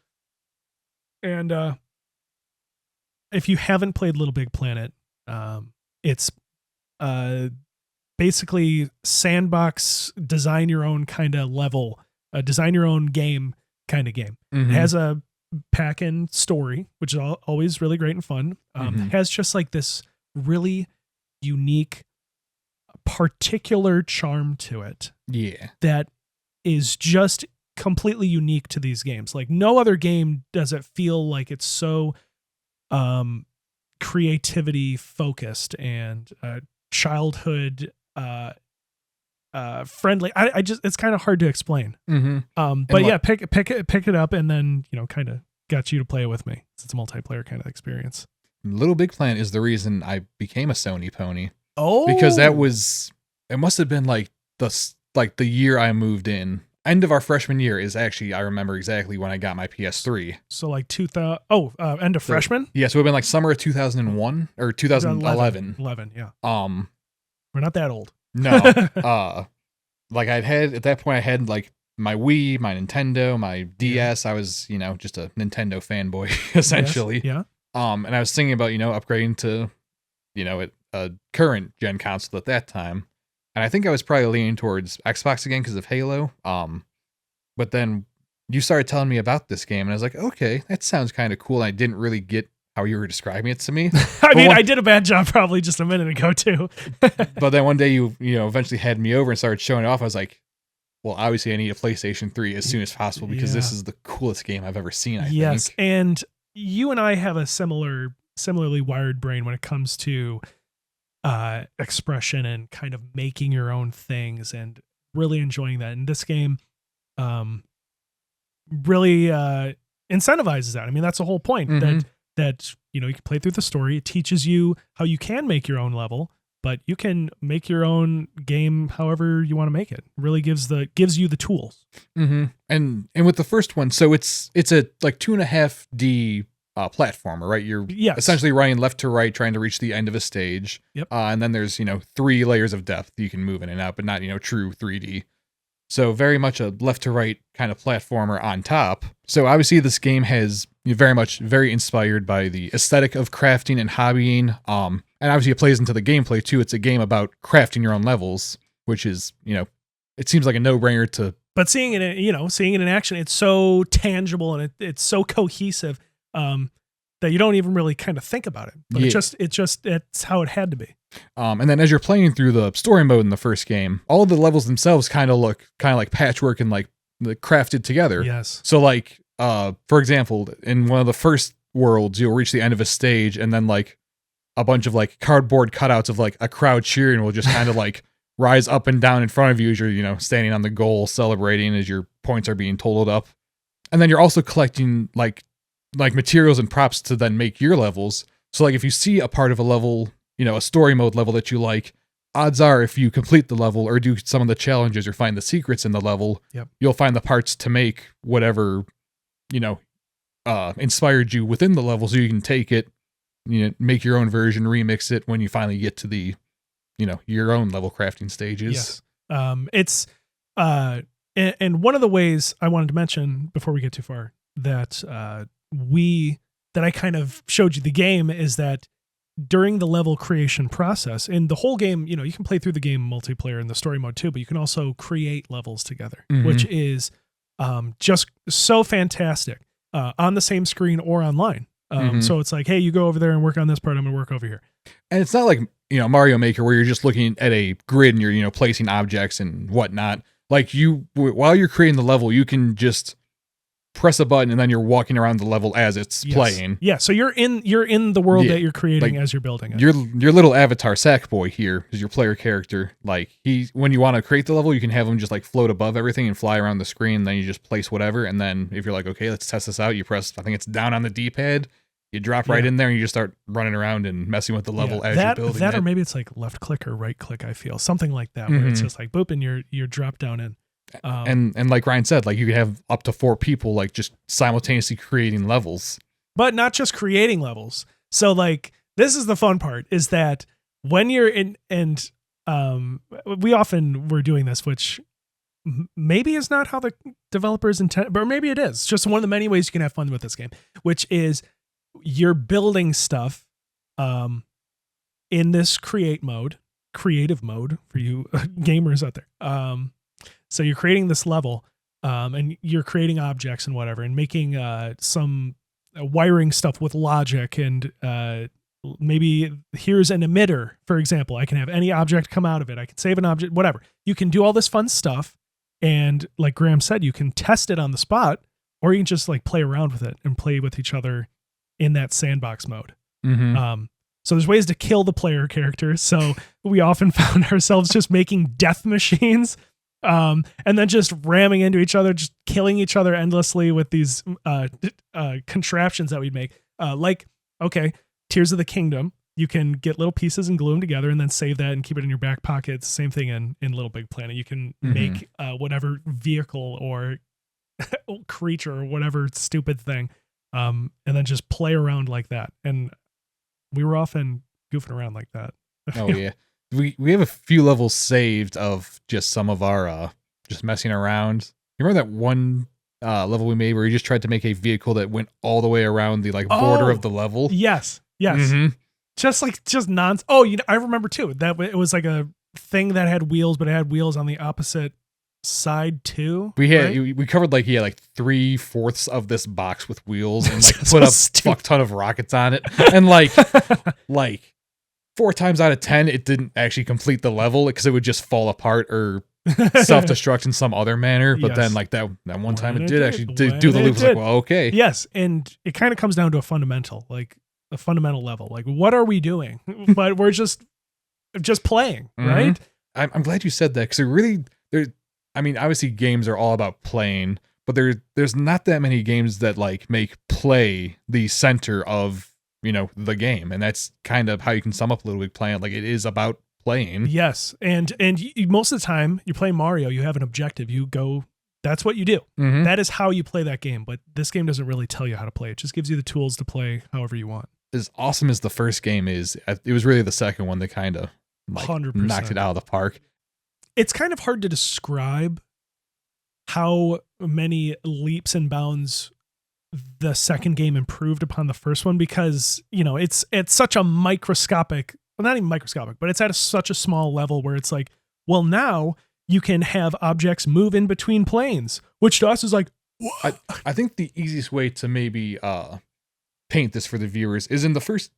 And if you haven't played LittleBigPlanet, it's basically sandbox, design your own kind of level, design your own game kind of game. It has a pack in story, which is always really great and fun. Has just like this really unique, particular charm to it. Yeah. That is just completely unique to these games. Like no other game does it feel like it's so creativity focused and childhood friendly. I just, it's kind of hard to explain. But yeah, pick it up and then, kind of got you to play it with me. It's a multiplayer kind of experience. LittleBigPlanet is the reason I became a Sony pony. Oh, because it must have been like the year I moved in. End of our freshman year is actually, I remember exactly when I got my PS3. So like 2000. End of freshman. Yeah, so it would have been like summer of 2001 or 2011. 11, yeah. We're not that old. No. Like at that point I had like my Wii, my Nintendo, my DS. I was, just a Nintendo fanboy essentially. Yes, yeah. And I was thinking about, upgrading to, a current gen console at that time. And I think I was probably leaning towards Xbox again because of Halo. But then you started telling me about this game and I was like, okay, that sounds kind of cool. And I didn't really get how you were describing it to me. I did a bad job probably just a minute ago too. But then one day you eventually had me over and started showing it off. I was like, well, obviously I need a PlayStation 3 as soon as possible because this is the coolest game I've ever seen, I think. And you and I have a similarly wired brain when it comes to expression and kind of making your own things and really enjoying that. And this game really incentivizes that. I mean, that's the whole point, that you can play through the story. It teaches you how you can make your own level, but you can make your own game however you want to make it. It really gives you the tools. And with the first one, so it's a like 2.5D platformer, right? You're essentially running left to right, trying to reach the end of a stage. Yep. And then there's 3 layers of depth you can move in and out, but not true 3D. So very much a left to right kind of platformer on top. So obviously this game has very inspired by the aesthetic of crafting and hobbying. And obviously it plays into the gameplay too. It's a game about crafting your own levels, which is, it seems like a no-brainer to. But seeing it in action, it's so tangible and it's so cohesive that you don't even really kind of think about it. But it's how it had to be. And then as you're playing through the story mode in the first game, all of the levels themselves kind of look like patchwork and like crafted together. Yes. So like, for example, in one of the first worlds, you'll reach the end of a stage and then like a bunch of like cardboard cutouts of like a crowd cheering will just kind of like rise up and down in front of you as you're, standing on the goal, celebrating as your points are being totaled up. And then you're also collecting like materials and props to then make your levels. So like if you see a part of a level, a story mode level that you like, odds are if you complete the level or do some of the challenges or find the secrets in the level, you'll find the parts to make whatever, inspired you within the level, so you can take it, make your own version, remix it when you finally get to the, your own level crafting stages. Yes. It's and one of the ways I wanted to mention before we get too far that I kind of showed you the game is that during the level creation process, and the whole game, you can play through the game multiplayer in the story mode too, but you can also create levels together, which is just so fantastic on the same screen or online. So it's like, hey, you go over there and work on this part, I'm going to work over here. And it's not like, Mario Maker where you're just looking at a grid and you're, placing objects and whatnot. Like while you're creating the level, you can just press a button and then you're walking around the level as it's playing. Yeah, so you're in the world that you're creating as you're building it. Your little avatar Sackboy here is your player character. Like when you want to create the level, you can have him just like float above everything and fly around the screen. Then you just place whatever, and then if you're like, okay, let's test this out, you press, I think it's down on the D-pad. You drop right in there and you just start running around and messing with the level as you're building that, or maybe it's like left click or right click. I feel something like that where it's just like boop and you're drop down in. And like Ryan said, like you could have up to 4 people like just simultaneously creating levels, but not just creating levels. So like this is the fun part is that when you're in, and we often were doing this, which maybe is not how the developers intend, but maybe it is just one of the many ways you can have fun with this game, which is you're building stuff in this creative mode for you gamers out there. So you're creating this level, and you're creating objects and whatever, and making some wiring stuff with logic, and maybe here's an emitter, for example. I can have any object come out of it. I can save an object, whatever. You can do all this fun stuff, and like Graham said, you can test it on the spot, or you can just like play around with it and play with each other in that sandbox mode. So there's ways to kill the player characters. So we often found ourselves just making death machines, and then just ramming into each other, just killing each other endlessly with these contraptions that we'd make. Okay, Tears of the Kingdom. You can get little pieces and glue them together and then save that and keep it in your back pocket. It's the same thing in LittleBigPlanet. You can make whatever vehicle or creature or whatever stupid thing, and then just play around like that. And we were often goofing around like that. Oh yeah, we have a few levels saved of just some of our just messing around. You remember that one level we made where you just tried to make a vehicle that went all the way around the border of the level? Yes. Just nonsense. Oh, I remember too that it was like a thing that had wheels, but it had wheels on the opposite side too. We covered like 3/4 of this box with wheels and put a fuck ton of rockets on it, and like 4 times out of 10 it didn't actually complete the level because it would just fall apart or self-destruct in some other manner. But then like that one time it did actually do the loop. It's like, well, okay, yes, and it kind of comes down to a fundamental level. Like, what are we doing? But we're just playing, right? I'm glad you said that, because obviously games are all about playing, but there's not that many games that like make play the center of the game, and that's kind of how you can sum up LittleBigPlanet. Like, it is about playing. Yes, and most of the time you're playing Mario, you have an objective. You go. That's what you do. That is how you play that game. But this game doesn't really tell you how to play. It just gives you the tools to play however you want. As awesome as the first game is, it was really the second one that kind of 100%. Knocked it out of the park. It's kind of hard to describe how many leaps and bounds the second game improved upon the first one, because it's such a microscopic, well, not even microscopic, but it's at such a small level where it's like, well, now you can have objects move in between planes, which to us is like, I think the easiest way to maybe paint this for the viewers is in the first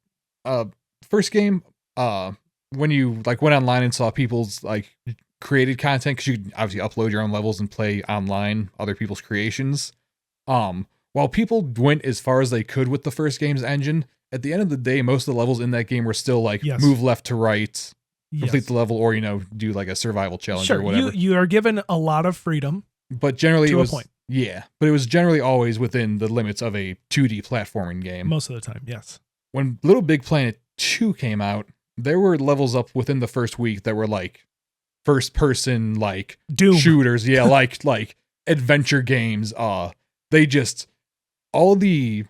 game, when you went online and saw people's created content, because you can obviously upload your own levels and play online other people's creations. While people went as far as they could with the first game's engine, at the end of the day, most of the levels in that game were still move left to right, complete the level, or do a survival challenge or whatever. You are given a lot of freedom, but generally to a point. Yeah, but it was generally always within the limits of a 2D platforming game. Most of the time, yes. When LittleBigPlanet 2 came out, there were levels up within the first week that were first person Doom shooters, like adventure games. They just all the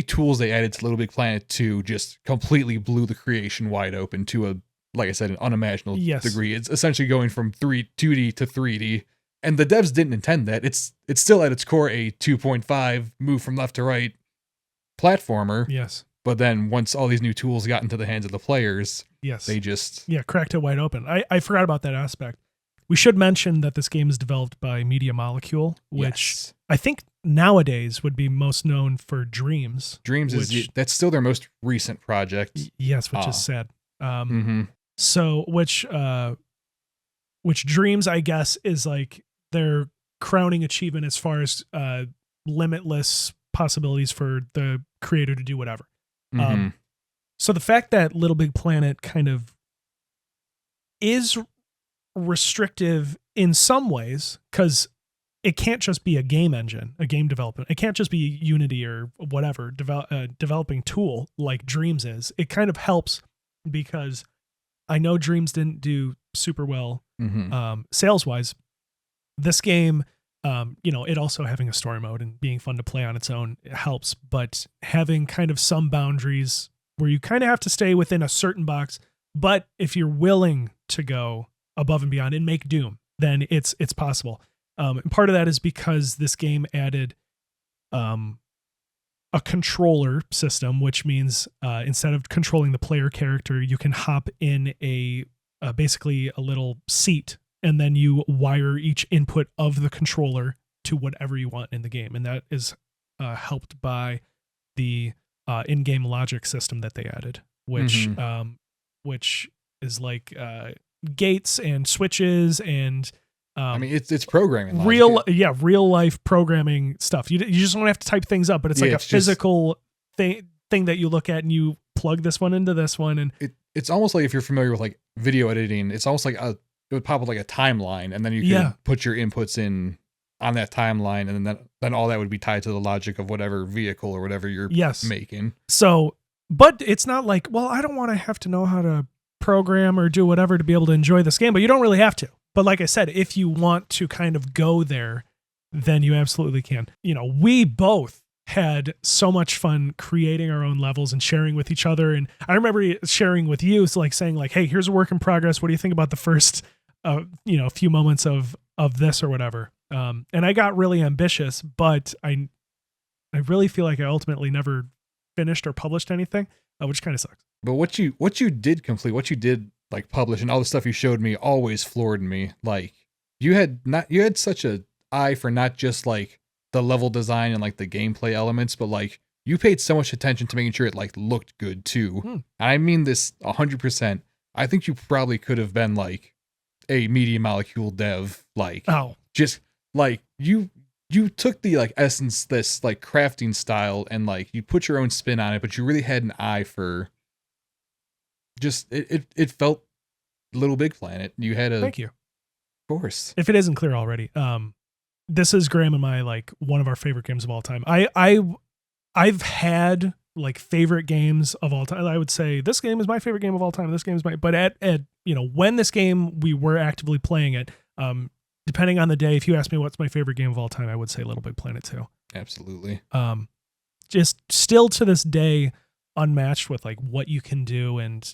tools they added to LittleBigPlanet 2 just completely blew the creation wide open to a, like I said, an unimaginable degree. It's essentially going from 2D to 3D. And the devs didn't intend that. It's still at its core a 2.5 move from left to right platformer. Yes. But then once all these new tools got into the hands of the players, they just cracked it wide open. I forgot about that aspect. We should mention that this game is developed by Media Molecule, which I think nowadays would be most known for Dreams. That's still their most recent project. Yes, which is sad. So which Dreams, I guess, is their crowning achievement as far as limitless possibilities for the creator to do whatever. So the fact that LittleBigPlanet kind of is restrictive in some ways, because it can't just be a game engine, a game development. It can't just be Unity or whatever developing tool like Dreams is. It kind of helps because I know Dreams didn't do super well sales wise. This game, it also having a story mode and being fun to play on its own helps, but having kind of some boundaries where you kind of have to stay within a certain box. But if you're willing to go above and beyond and make Doom, then it's possible. And part of that is because this game added a controller system, which means instead of controlling the player character, you can hop in basically a little seat, and then you wire each input of the controller to whatever you want in the game, and that is helped by the in-game logic system that they added, which is like gates and switches and I mean, it's programming logic. Real life programming stuff. You just don't have to type things up, but it's like a physical thing that you look at and you plug this one into this one, and it's almost like if you're familiar with like video editing, it's almost like it would pop up like a timeline, and then you can put your inputs in on that timeline, and then all that would be tied to the logic of whatever vehicle or whatever you're making. So, but it's not like, well, I don't want to have to know how to program or do whatever to be able to enjoy this game, but you don't really have to. But like I said, if you want to kind of go there, then you absolutely can. We both had so much fun creating our own levels and sharing with each other. And I remember sharing with you, so like saying like, hey, here's a work in progress. What do you think about the first, few moments of this or whatever? And I got really ambitious, but I really feel like I ultimately never finished or published anything, which kind of sucks. But what you did complete, what you did like publish, and all the stuff you showed me always floored me. Like you had such a eye for not just like the level design and like the gameplay elements, but like you paid so much attention to making sure it like looked good too. And I mean this 100%. I think you probably could have been like a Media Molecule dev, like just like you took the like essence, this like crafting style, and like you put your own spin on it, but you really had an eye for just it felt LittleBigPlanet. You had a thank you. Of course. If it isn't clear already, this is Graham and my like one of our favorite games of all time. I've had like favorite games of all time. I would say this game is my favorite game of all time. This game is but at when this game we were actively playing it, depending on the day, if you ask me what's my favorite game of all time, I would say LittleBigPlanet 2. Absolutely. Just still to this day unmatched with like what you can do and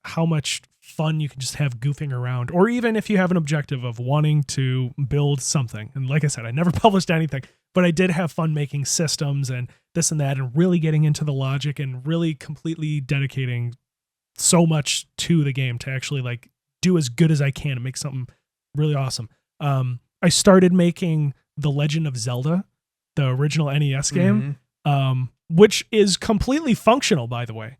how much fun you can just have goofing around, or even if you have an objective of wanting to build something. And like I said, I never published anything, but I did have fun making systems and this and that, and really getting into the logic and really completely dedicating so much to the game to actually like do as good as I can and make something really awesome. I started making The Legend of Zelda, the original NES game, which is completely functional, by the way.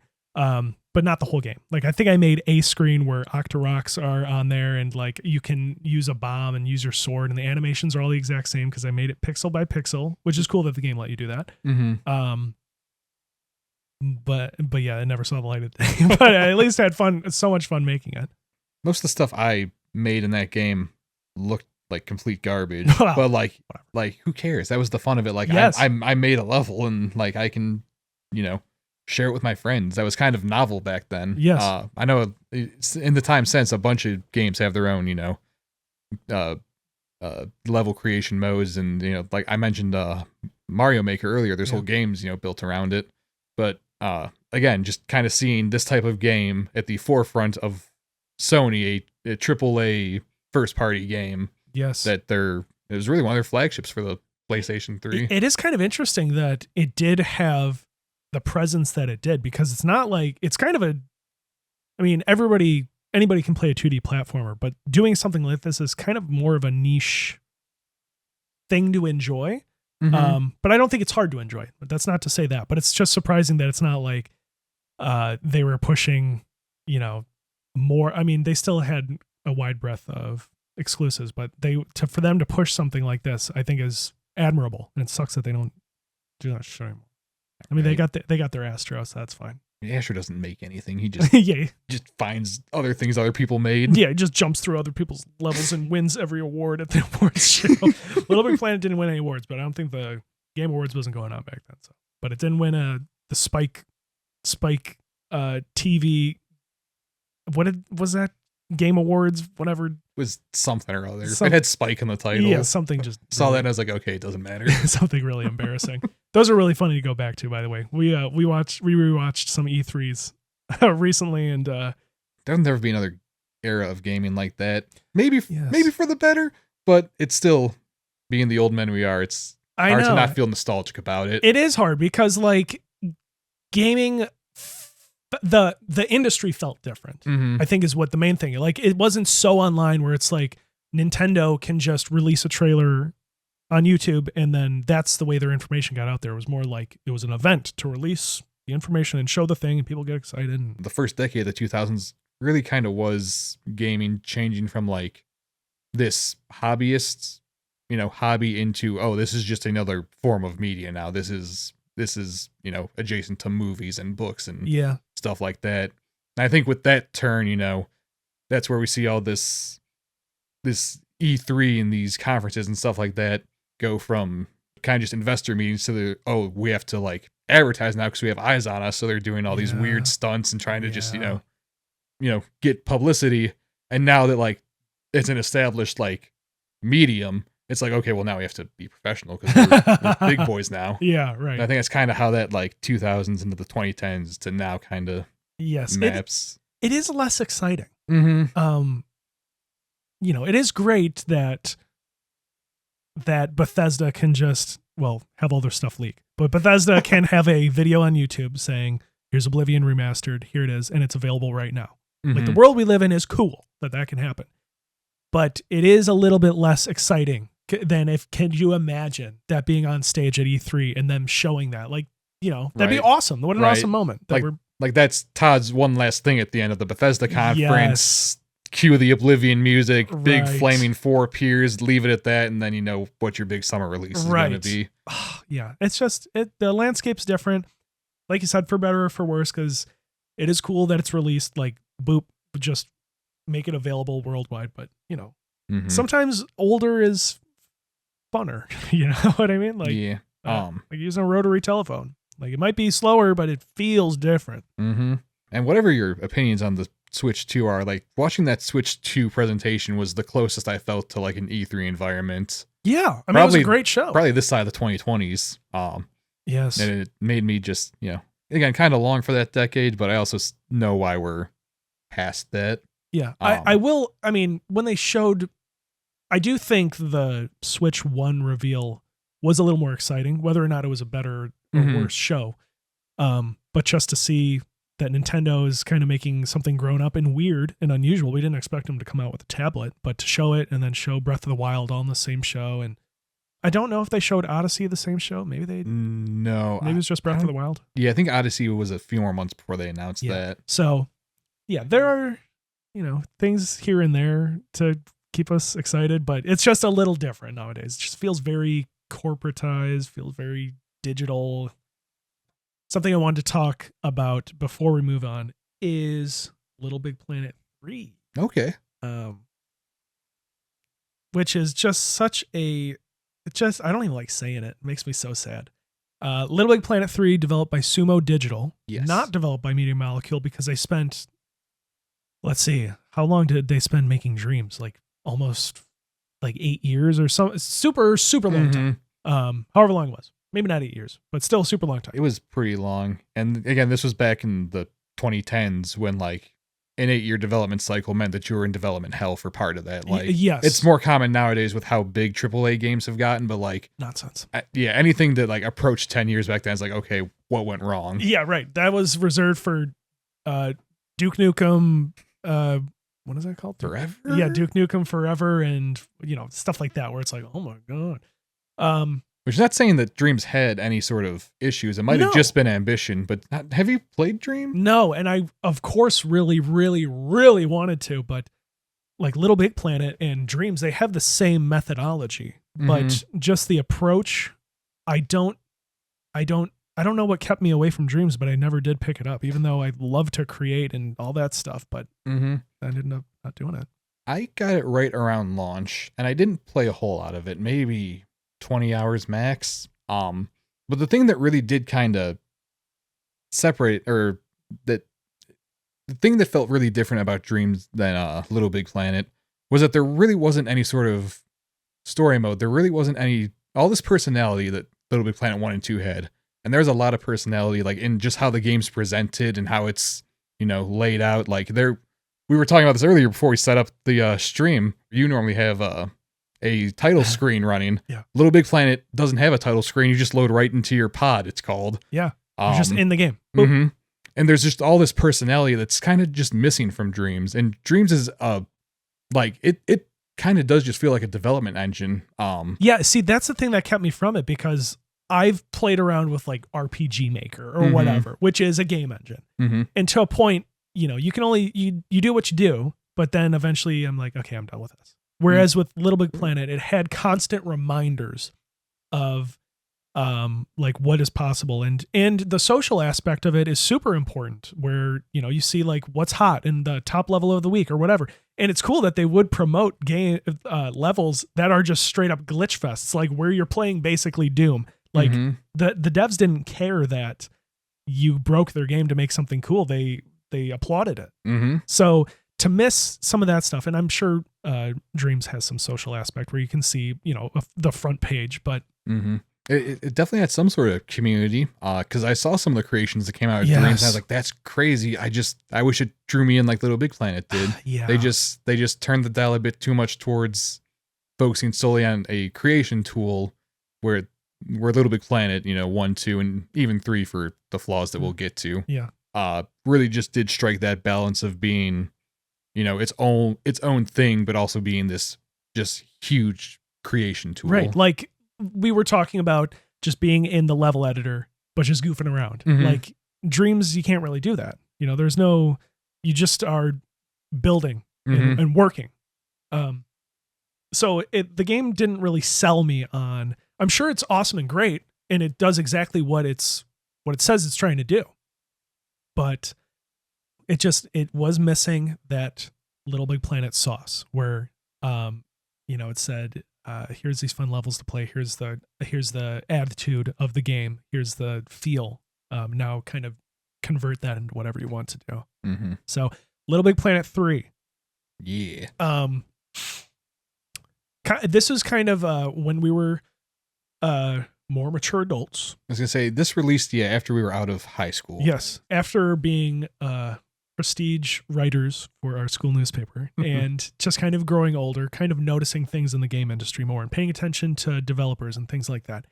But not the whole game. Like I think I made a screen where Octoroks are on there, and like you can use a bomb and use your sword, and the animations are all the exact same because I made it pixel by pixel, which is cool that the game let you do that. But yeah, I never saw the light of day. But I at least had fun, so much fun making it. Most of the stuff I made in that game looked like complete garbage. But like who cares? That was the fun of it. Like I made a level, and like I can, share it with my friends. That was kind of novel back then. Yes. I know in the time since, a bunch of games have their own, level creation modes. And, like I mentioned Mario Maker earlier, there's whole games, built around it. But again, just kind of seeing this type of game at the forefront of Sony, a AAA first-party game. Yes. That it was really one of their flagships for the PlayStation 3. It is kind of interesting that it did have the presence that it did, because it's not like it's kind of anybody can play a 2D platformer, but doing something like this is kind of more of a niche thing to enjoy. But I don't think it's hard to enjoy. But that's not to say that, but it's just surprising that it's not like they were pushing, more. I mean, they still had a wide breadth of exclusives, but for them to push something like this, I think is admirable. And it sucks that they don't do that show anymore. I mean, they got their Astro, so that's fine. Astro doesn't make anything. He just just finds other things other people made. Yeah, he just jumps through other people's levels and wins every award at the awards show. LittleBigPlanet didn't win any awards, but I don't think the Game Awards wasn't going on back then. So, but it didn't win the Spike TV. What was that? Game Awards, whatever. It was something or other. It had Spike in the title. Yeah, something just saw that and I was like, okay, it doesn't matter. Something really embarrassing. Those are really funny to go back to, by the way. We rewatched some E3s recently, and there'll never be another era of gaming like that. Maybe for the better, but it's still, being the old men we are, it's hard to not feel nostalgic about it. It is hard because like gaming, the industry felt different. I think is what the main thing. Like it wasn't so online where it's like Nintendo can just release a trailer on YouTube, and then that's the way their information got out there. It was more like it was an event to release the information and show the thing, and people get excited. And the first decade of the 2000s really kind of was gaming changing from like this hobbyist, hobby into, oh, this is just another form of media now. This is, adjacent to movies and books and stuff like that. And I think with that turn, that's where we see all this E3 and these conferences and stuff like that go from kind of just investor meetings to we have to like advertise now because we have eyes on us. So they're doing all these weird stunts and trying to just, get publicity. And now that like it's an established like medium, it's like, okay, well now we have to be professional because we're big boys now. Yeah, right. And I think that's kind of how that like 2000s into the 2010s to now kind of maps. It is less exciting. Mm-hmm. It is great that Bethesda can just, have all their stuff leak. But Bethesda can have a video on YouTube saying, here's Oblivion Remastered, here it is, and it's available right now. Like, the world we live in is cool that can happen. But it is a little bit less exciting than can you imagine that being on stage at E3 and them showing that? Like, that'd be awesome. What an awesome moment. Like that's Todd's one last thing at the end of the Bethesda conference. Cue the Oblivion music, big flaming 4 appears, leave it at that, and then you know what your big summer release is going to be. Yeah, it's just, the landscape's different. Like you said, for better or for worse, because it is cool that it's released, like, boop, just make it available worldwide. But, sometimes older is funner. You know what I mean? Like, like using a rotary telephone. Like, it might be slower, but it feels different. Mm-hmm. And whatever your opinions on the Switch 2 are, like, watching that Switch 2 presentation was the closest I felt to like an E3 environment. Yeah, I mean, it was a great show. Probably this side of the 2020s. Yes. And it made me just, again, kind of long for that decade, but I also know why we're past that. Yeah, I mean, when they showed, I do think the Switch 1 reveal was a little more exciting, whether or not it was a better or worse show. But just to see that Nintendo is kind of making something grown up and weird and unusual. We didn't expect them to come out with a tablet, but to show it and then show Breath of the Wild all in the same show. And I don't know if they showed Odyssey the same show. Maybe they... No. Maybe it was just Breath of the Wild. Yeah, I think Odyssey was a few more months before they announced that. So, yeah, there are, things here and there to keep us excited, but it's just a little different nowadays. It just feels very corporatized, feels very digital. Something I wanted to talk about before we move on is LittleBigPlanet 3. Okay. Which is just such I don't even like saying it. It makes me so sad. LittleBigPlanet 3 developed by Sumo Digital. Yes. Not developed by Media Molecule, because they spent, let's see, how long did they spend making Dreams? Like almost like 8 years or so. Super, super long time. However long it was. Maybe not 8 years, but still a super long time. It was pretty long. And again, this was back in the 2010s when like an 8-year development cycle meant that you were in development hell for part of that. Like, yes. It's more common nowadays with how big AAA games have gotten, but like nonsense. Anything that like approached 10 years back then is like, okay, what went wrong? Yeah, right. That was reserved for Duke Nukem. What is that called? Forever? Yeah, Duke Nukem Forever, and stuff like that, where it's like, oh my god. Which is not saying that Dreams had any sort of issues. It might have just been ambition, but have you played Dream? No, and I, of course, really, really, really wanted to, but like LittleBigPlanet and Dreams, they have the same methodology, but just the approach, I don't know what kept me away from Dreams, but I never did pick it up, even though I love to create and all that stuff, but I ended up not doing it. I got it right around launch, and I didn't play a whole lot of it, maybe 20 hours max. But the thing that really did kind of separate, or that the thing that felt really different about Dreams than LittleBigPlanet was that there really wasn't any sort of story mode. There really wasn't all this personality that LittleBigPlanet 1 and 2 had. And there's a lot of personality, like in just how the game's presented and how it's, laid out. Like we were talking about this earlier before we set up the stream. You normally have a title screen running. Yeah. LittleBigPlanet doesn't have a title screen. You just load right into your pod, it's called. Yeah. You're just in the game. Mm-hmm. And there's just all this personality that's kind of just missing from Dreams. And Dreams is it kind of does just feel like a development engine. Yeah, see, that's the thing that kept me from it, because I've played around with like RPG Maker or whatever, which is a game engine. And to a point, you can only, you do what you do, but then eventually I'm like, okay, I'm done with this. Whereas with LittleBigPlanet, it had constant reminders of like what is possible, and the social aspect of it is super important, where you see like what's hot in the top level of the week or whatever. And it's cool that they would promote game levels that are just straight up glitch fests, like where you're playing basically Doom. Like the devs didn't care that you broke their game to make something cool. They applauded it. So to miss some of that stuff, and I'm sure Dreams has some social aspect where you can see the front page, but it definitely had some sort of community, because I saw some of the creations that came out of Dreams, and I was like, that's crazy. I wish it drew me in like LittleBigPlanet did. Yeah. They just turned the dial a bit too much towards focusing solely on a creation tool, where LittleBigPlanet, 1, 2, and even 3 for the flaws that we'll get to. Yeah. Really just did strike that balance of being, its own thing, but also being this just huge creation tool. Right. Like we were talking about just being in the level editor, but just goofing around. Like Dreams, you can't really do that. There's no, you just are building and working. So the game didn't really sell me on, I'm sure it's awesome and great, and it does exactly what it says it's trying to do. But it was missing that LittleBigPlanet sauce where, it said, here's these fun levels to play. Here's the attitude of the game. Here's the feel. Now kind of convert that into whatever you want to do. So LittleBigPlanet 3. Yeah. This was kind of when we were more mature adults. I was gonna say, this released after we were out of high school. Yes, after being prestige writers for our school newspaper and just kind of growing older, kind of noticing things in the game industry more and paying attention to developers and things like that.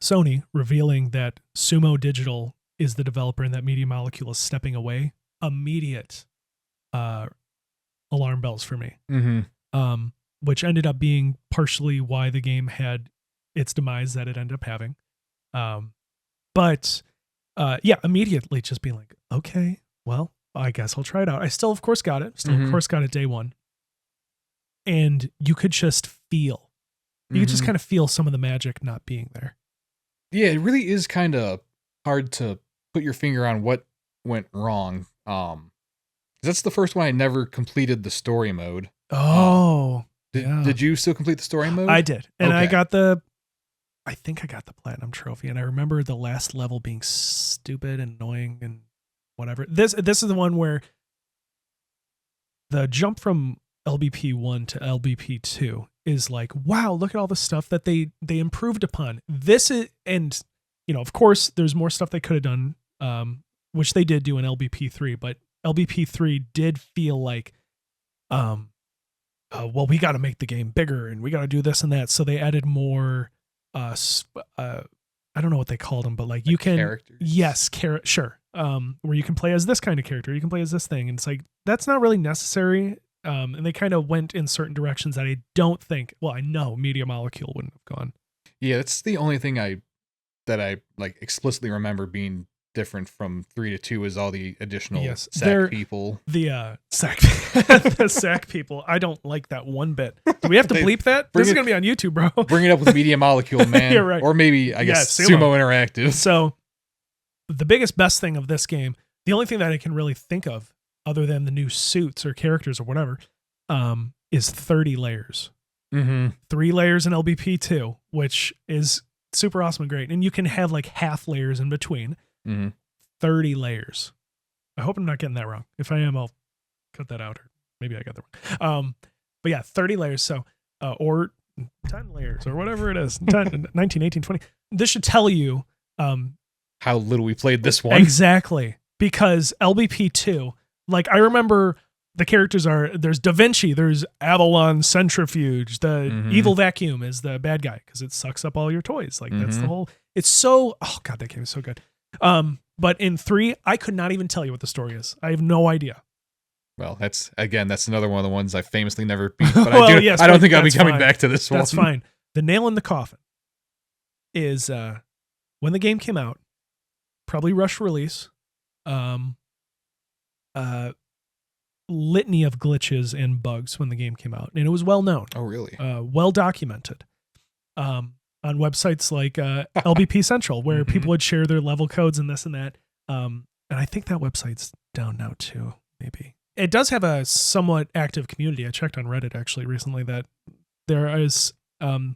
Sony revealing that Sumo Digital is the developer and that Media Molecule is stepping away, immediate alarm bells for me. Which ended up being partially why the game had its demise that it ended up having. But immediately just being like, okay, well, I guess I'll try it out. I still, of course, got it. Of course, got it day one. And you could just feel, you could just kind of feel some of the magic not being there. Yeah, it really is kind of hard to put your finger on what went wrong. That's the first one I never completed the story mode. Oh, Did you still complete the story mode? I did. And okay. I think I got the platinum trophy, and I remember the last level being stupid and annoying and whatever. This is the one where the jump from LBP 1 to LBP 2 is like, wow, look at all the stuff that they improved upon. This is, and of course there's more stuff they could have done, which they did do in LBP 3, but LBP 3 did feel like, well, we got to make the game bigger and we got to do this and that. So they added more, I don't know what they called them, but like you can, characters. Yes, sure. Where you can play as this kind of character, you can play as this thing. And it's like, that's not really necessary. And they kind of went in certain directions that I don't think, well, I know Media Molecule wouldn't have gone. Yeah, that's the only thing that I like explicitly remember being different from 3 to 2 is all the additional SAC people. The SAC people. I don't like that one bit. Do we have to bleep that? This is going to be on YouTube, bro. Bring it up with Media Molecule, man. Yeah, right. Or maybe, I guess, Sumo Interactive. So the best thing of this game, the only thing that I can really think of other than the new suits or characters or whatever, is 30 layers. 3 layers in LBP 2, which is super awesome and great. And you can have like half layers in between. 30 layers. I hope I'm not getting that wrong. If I am, I'll cut that out, or maybe I got that wrong. But yeah, 30 layers. So, or 10 layers or whatever it is. 10, 19, 18, 20. This should tell you how little we played this one. Exactly. Because LBP 2, like I remember the characters there's Da Vinci, there's Avalon Centrifuge, the Evil Vacuum is the bad guy because it sucks up all your toys. Like that's the whole, it's so, oh God, that game is so good. But in 3, I could not even tell you what the story is. I have no idea. Well, that's another one of the ones I famously never beat. But Well, I don't think I'll be coming back to this one. That's fine. The nail in the coffin is when the game came out, probably rush release, litany of glitches and bugs when the game came out, and it was well known. Oh, really? Well documented. On websites like LBP Central, where people would share their level codes and this and that. And I think that website's down now too, maybe. It does have a somewhat active community. I checked on Reddit actually recently that there is a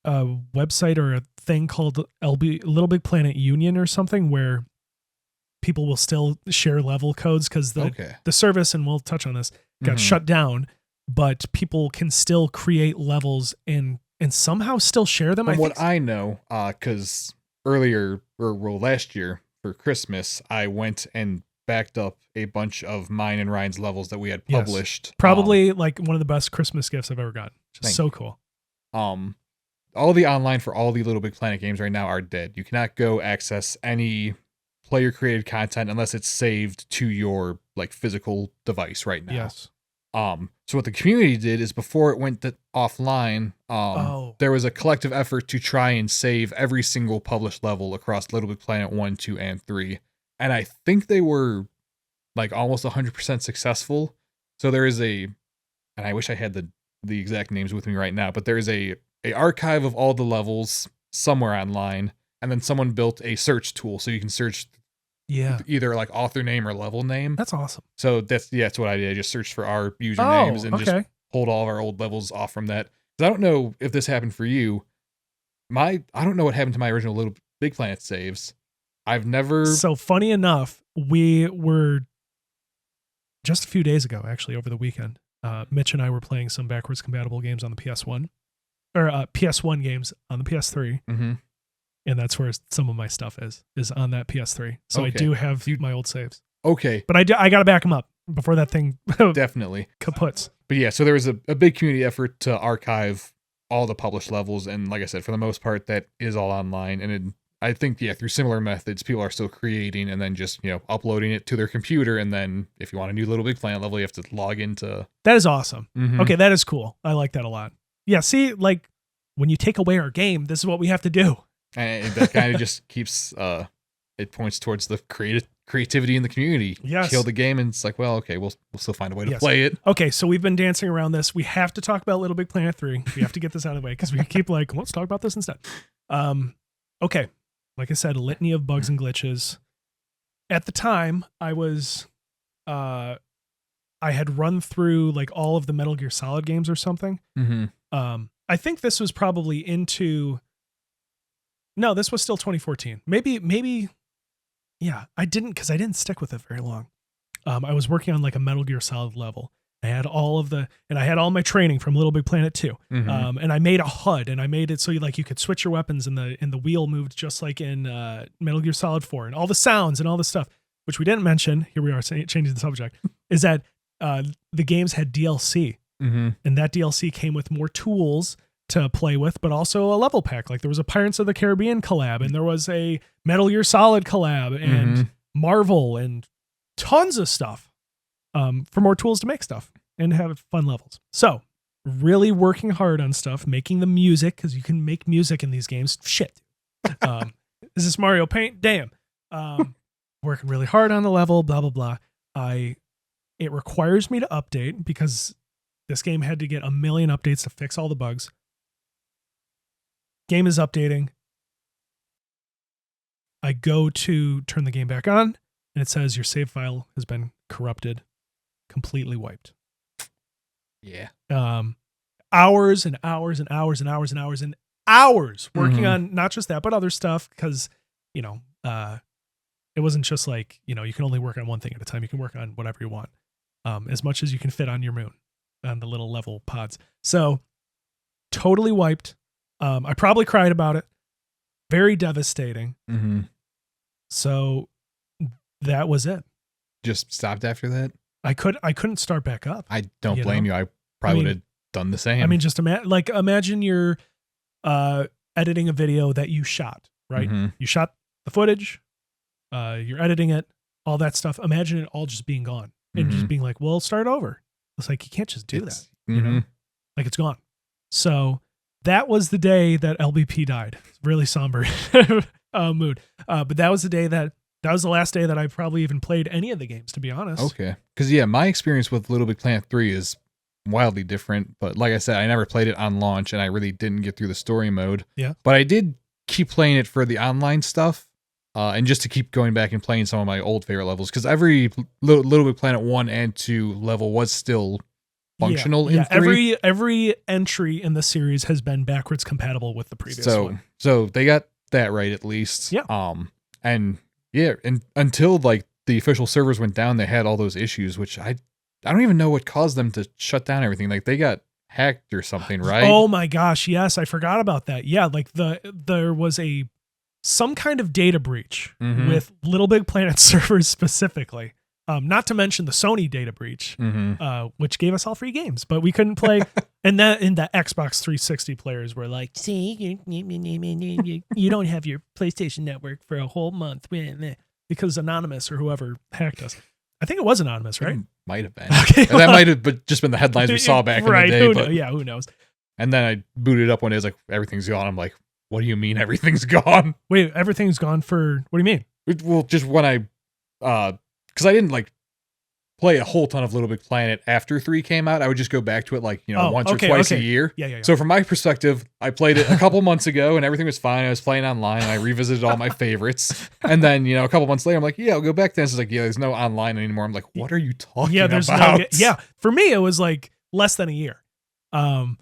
website or a thing called LittleBigPlanet Union or something where people will still share level codes because the service, and we'll touch on this, got shut down, but people can still create levels and somehow still share them. From what I know, because last year for Christmas, I went and backed up a bunch of mine and Ryan's levels that we had published. Yes. Probably like one of the best Christmas gifts I've ever gotten. Just so cool. All the online for all the Little Big Planet games right now are dead. You cannot go access any player created content unless it's saved to your like physical device right now. Yes. So what the community did is before it went offline, there was a collective effort to try and save every single published level across Little Big Planet 1, 2, and 3. And I think they were like almost 100% successful. So there is and I wish I had the exact names with me right now, but there is a archive of all the levels somewhere online, and then someone built a search tool so you can search either like author name or level name. That's awesome. So that's what I did. I just searched for our usernames and just pulled all of our old levels off from that. Because I don't know if this happened for you. I don't know what happened to my original Little Big Planet saves. I've never. So funny enough, we were just a few days ago, actually, over the weekend. Mitch and I were playing some backwards compatible games on the PS1, or PS1 games on the PS3. Mm-hmm. And that's where some of my stuff is on that PS3. So I do have my old saves. Okay. But I got to back them up before that thing definitely kaputs. But yeah, so there was a big community effort to archive all the published levels. And like I said, for the most part, that is all online. And I think, through similar methods, people are still creating and then just, uploading it to their computer. And then if you want a new Little Big Planet level, you have to log into. That is awesome. Mm-hmm. Okay, that is cool. I like that a lot. Yeah, see, like when you take away our game, this is what we have to do. And that kind of just keeps, it points towards the creativity in the community. Yes. Kill the game and it's like, well, okay, we'll still find a way to play it. Okay, so we've been dancing around this. We have to talk about Little Big Planet 3. We have to get this out of the way because we keep like, let's talk about this instead. Okay, like I said, a litany of bugs and glitches. At the time, I had run through like all of the Metal Gear Solid games or something. Mm-hmm. I think this was probably No, this was still 2014. Maybe, yeah, I didn't stick with it very long. I was working on like a Metal Gear Solid level. I had I had all my training from Little Big Planet 2. Mm-hmm. And I made a HUD and I made it so you could switch your weapons and the wheel moved just like in Metal Gear Solid 4 and all the sounds and all the stuff, which we didn't mention. Here we are changing the subject, is that the games had DLC. Mm-hmm. And that DLC came with more tools to play with, but also a level pack. Like there was a Pirates of the Caribbean collab and there was a Metal Gear Solid collab and Marvel and tons of stuff for more tools to make stuff and have fun levels. So really working hard on stuff, making the music, because you can make music in these games. Shit. Is this Mario Paint? Damn. Working really hard on the level, blah, blah, blah. It requires me to update because this game had to get 1 million updates to fix all the bugs. Game is updating. I go to turn the game back on, and it says your save file has been corrupted, completely wiped. Yeah. Hours and hours and hours and hours and hours and hours working on not just that, but other stuff, because, it wasn't just like, you can only work on one thing at a time. You can work on whatever you want, as much as you can fit on your moon, on the little level pods. So totally wiped. I probably cried about it. Very devastating. Mm-hmm. So that was it. Just stopped after that? I couldn't start back up. I don't blame you. I probably would have done the same. I mean, just imagine you're editing a video that you shot, right? Mm-hmm. You shot the footage. You're editing it. all that stuff. Imagine it all just being gone and just being like, well, start over. It's like, you can't just do that, you know, like it's gone. So that was the day that LBP died. Really somber mood. But that was the day that was the last day that I probably even played any of the games, to be honest. Okay. Because, yeah, my experience with Little Big Planet 3 is wildly different. But like I said, I never played it on launch, and I really didn't get through the story mode. Yeah. But I did keep playing it for the online stuff, and just to keep going back and playing some of my old favorite levels. Because every Little Big Planet 1 and 2 level was still functional in 3. Every entry in the series has been backwards compatible with the previous one. So they got that right, at least. Yeah. And yeah, and until like the official servers went down, they had all those issues, which I don't even know what caused them to shut down everything. Like they got hacked or something, right? Oh my gosh, yes, I forgot about that. Yeah, like there was some kind of data breach with Little Big Planet servers specifically. Not to mention the Sony data breach, which gave us all free games, but we couldn't play. And that in the Xbox 360 players were like, "See, you don't have your PlayStation Network for a whole month because Anonymous or whoever hacked us." I think it was Anonymous, right? Might have been. Okay, and that might have just been the headlines we saw back in the day. Who knows? And then I booted up one day. I was like, "Everything's gone." I'm like, "What do you mean everything's gone?" Wait, everything's gone for? What do you mean? Well, just when I, because I didn't like play a whole ton of Little Big Planet after 3 came out. I would just go back to it like, once or twice a year. Yeah. So from my perspective, I played it a couple months ago and everything was fine. I was playing online and I revisited all my favorites. And then, a couple months later, I'm like, yeah, I'll go back to this. It's like, yeah, there's no online anymore. I'm like, what are you talking about? Yeah. For me, it was like less than a year. But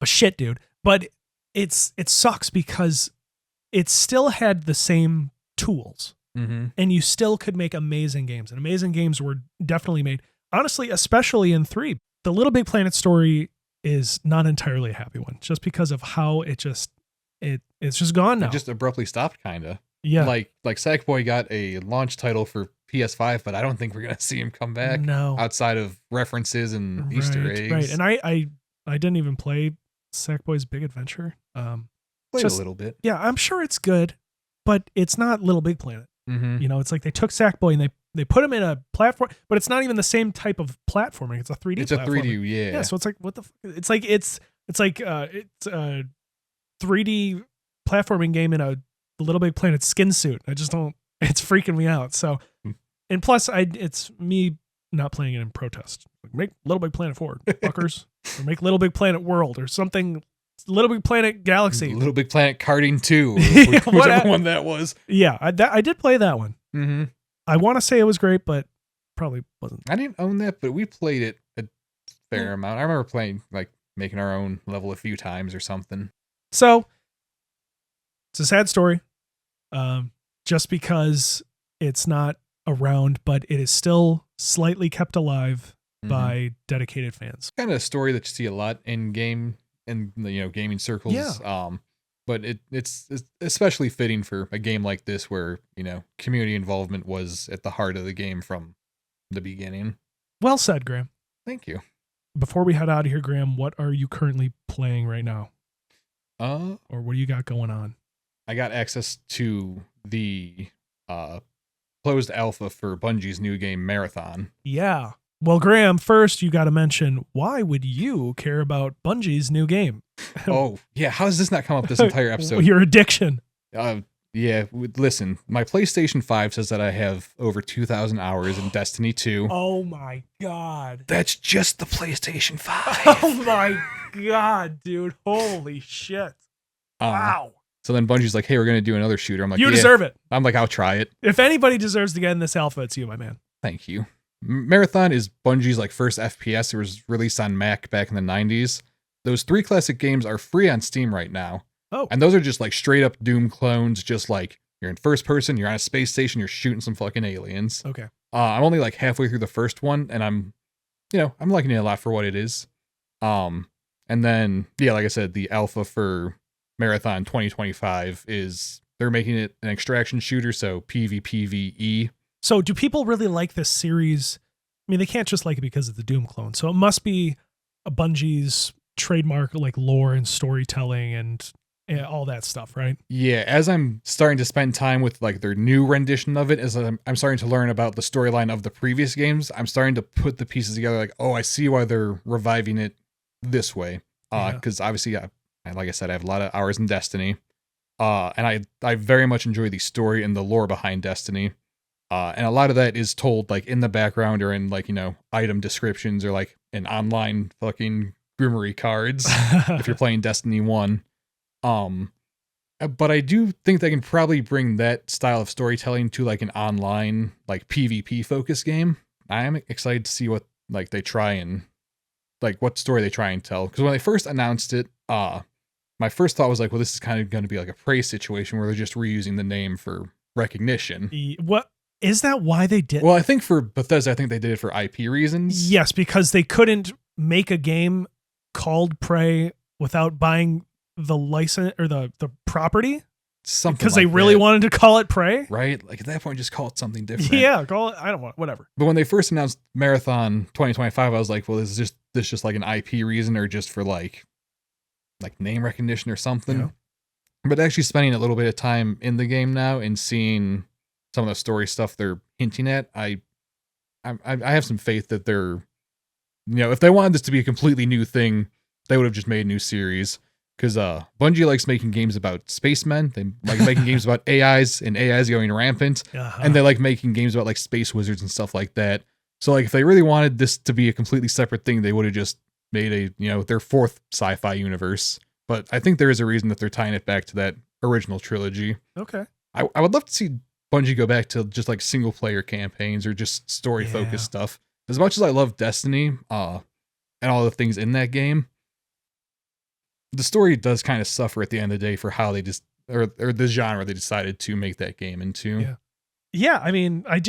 shit, dude. But it sucks because it still had the same tools. And you still could make amazing games, and amazing games were definitely made. Honestly, especially in 3, the Little Big Planet story is not entirely a happy one, just because of how it's just gone now. It just abruptly stopped, kind of. Yeah, like Sackboy got a launch title for PS5, but I don't think we're gonna see him come back. No, outside of references and Easter eggs. Right, and I didn't even play Sackboy's Big Adventure. Played a little bit. Yeah, I'm sure it's good, but it's not Little Big Planet. It's like they took Sackboy and they put him in a platform, but it's not even the same type of platforming. It's a 3D. It's a 3D, yeah. Yeah, so it's like, what the? It's like it's a 3D platforming game in a Little Big Planet skin suit. I just don't. It's freaking me out. So, and plus, it's me not playing it in protest. Like, make Little Big Planet 4, fuckers, or make Little Big Planet World or something. Little Big Planet Galaxy. Little Big Planet Karting 2. Whichever one that was. Yeah, I did play that one. I want to say it was great, but probably wasn't. I didn't own that, but we played it a fair amount. I remember playing, like, making our own level a few times or something. So, it's a sad story. Just because it's not around, but it is still slightly kept alive by dedicated fans. Kind of a story that you see a lot in gaming circles. Yeah. But it's especially fitting for a game like this where, community involvement was at the heart of the game from the beginning. Well said, Graham. Thank you. Before we head out of here, Graham, what are you currently playing right now? Or what do you got going on? I got access to the closed alpha for Bungie's new game Marathon. Yeah. Well, Graham, first you got to mention, why would you care about Bungie's new game? Oh, yeah. How does this not come up this entire episode? Your addiction. Yeah. Listen, my PlayStation 5 says that I have over 2,000 hours in Destiny 2. Oh, my God. That's just the PlayStation 5. Oh, my God, dude. Holy shit. Wow. So then Bungie's like, hey, we're going to do another shooter. I'm like, you deserve it. I'm like, I'll try it. If anybody deserves to get in this alpha, it's you, my man. Thank you. Marathon is Bungie's first FPS. It was released on Mac back in the 90s. Those 3 classic games are free on Steam right now. Oh. And those are just straight up Doom clones, just you're in first person, you're on a space station, you're shooting some fucking aliens. Okay. I'm only halfway through the first one, and I'm liking it a lot for what it is. And then, yeah, like I said, the alpha for Marathon 2025 is they're making it an extraction shooter, so PvPvE. So do people really like this series? I mean, they can't just like it because of the Doom clone. So it must be a Bungie's trademark, lore and storytelling all that stuff, right? Yeah, as I'm starting to spend time with like their new rendition of it, as I'm starting to learn about the storyline of the previous games, I'm starting to put the pieces together. Like, oh, I see why they're reviving it this way. Because obviously, like I said, I have a lot of hours in Destiny, and I very much enjoy the story and the lore behind Destiny. And a lot of that is told like in the background or in like, item descriptions or like in online fucking Grimoire cards if you're playing Destiny 1. But I do think they can probably bring that style of storytelling to like an online, like PvP focused game. I am excited to see what like they try and like what story they try and tell. Because when they first announced it, my first thought was like, well, this is kind of going to be like a Prey situation where they're just reusing the name for recognition. What is that? Why they did? Well, I think for Bethesda, I think they did it for IP reasons. Yes, because they couldn't make a game called Prey without buying the license or the property. Something because like they really that. wanted to call it Prey, right? Like at that point, just call it something different. Yeah, call it. I don't want whatever. But when they first announced Marathon 2025, I was like, well, is this just like an IP reason or just for like name recognition or something? Yeah. But actually spending a little bit of time in the game now and seeing some of the story stuff they're hinting at, I have some faith that they're, if they wanted this to be a completely new thing, they would have just made a new series. Because Bungie likes making games about spacemen. They like making games about AIs and AIs going rampant. And they like making games about like space wizards and stuff like that. So like if they really wanted this to be a completely separate thing, they would have just made their fourth sci-fi universe. But I think there is a reason that they're tying it back to that original trilogy. Okay. I would love to see Bungie go back to just like single player campaigns or just story focused stuff. As much as I love Destiny and all the things in that game, the story does kind of suffer at the end of the day for how they just or the genre they decided to make that game into. Yeah, I mean, I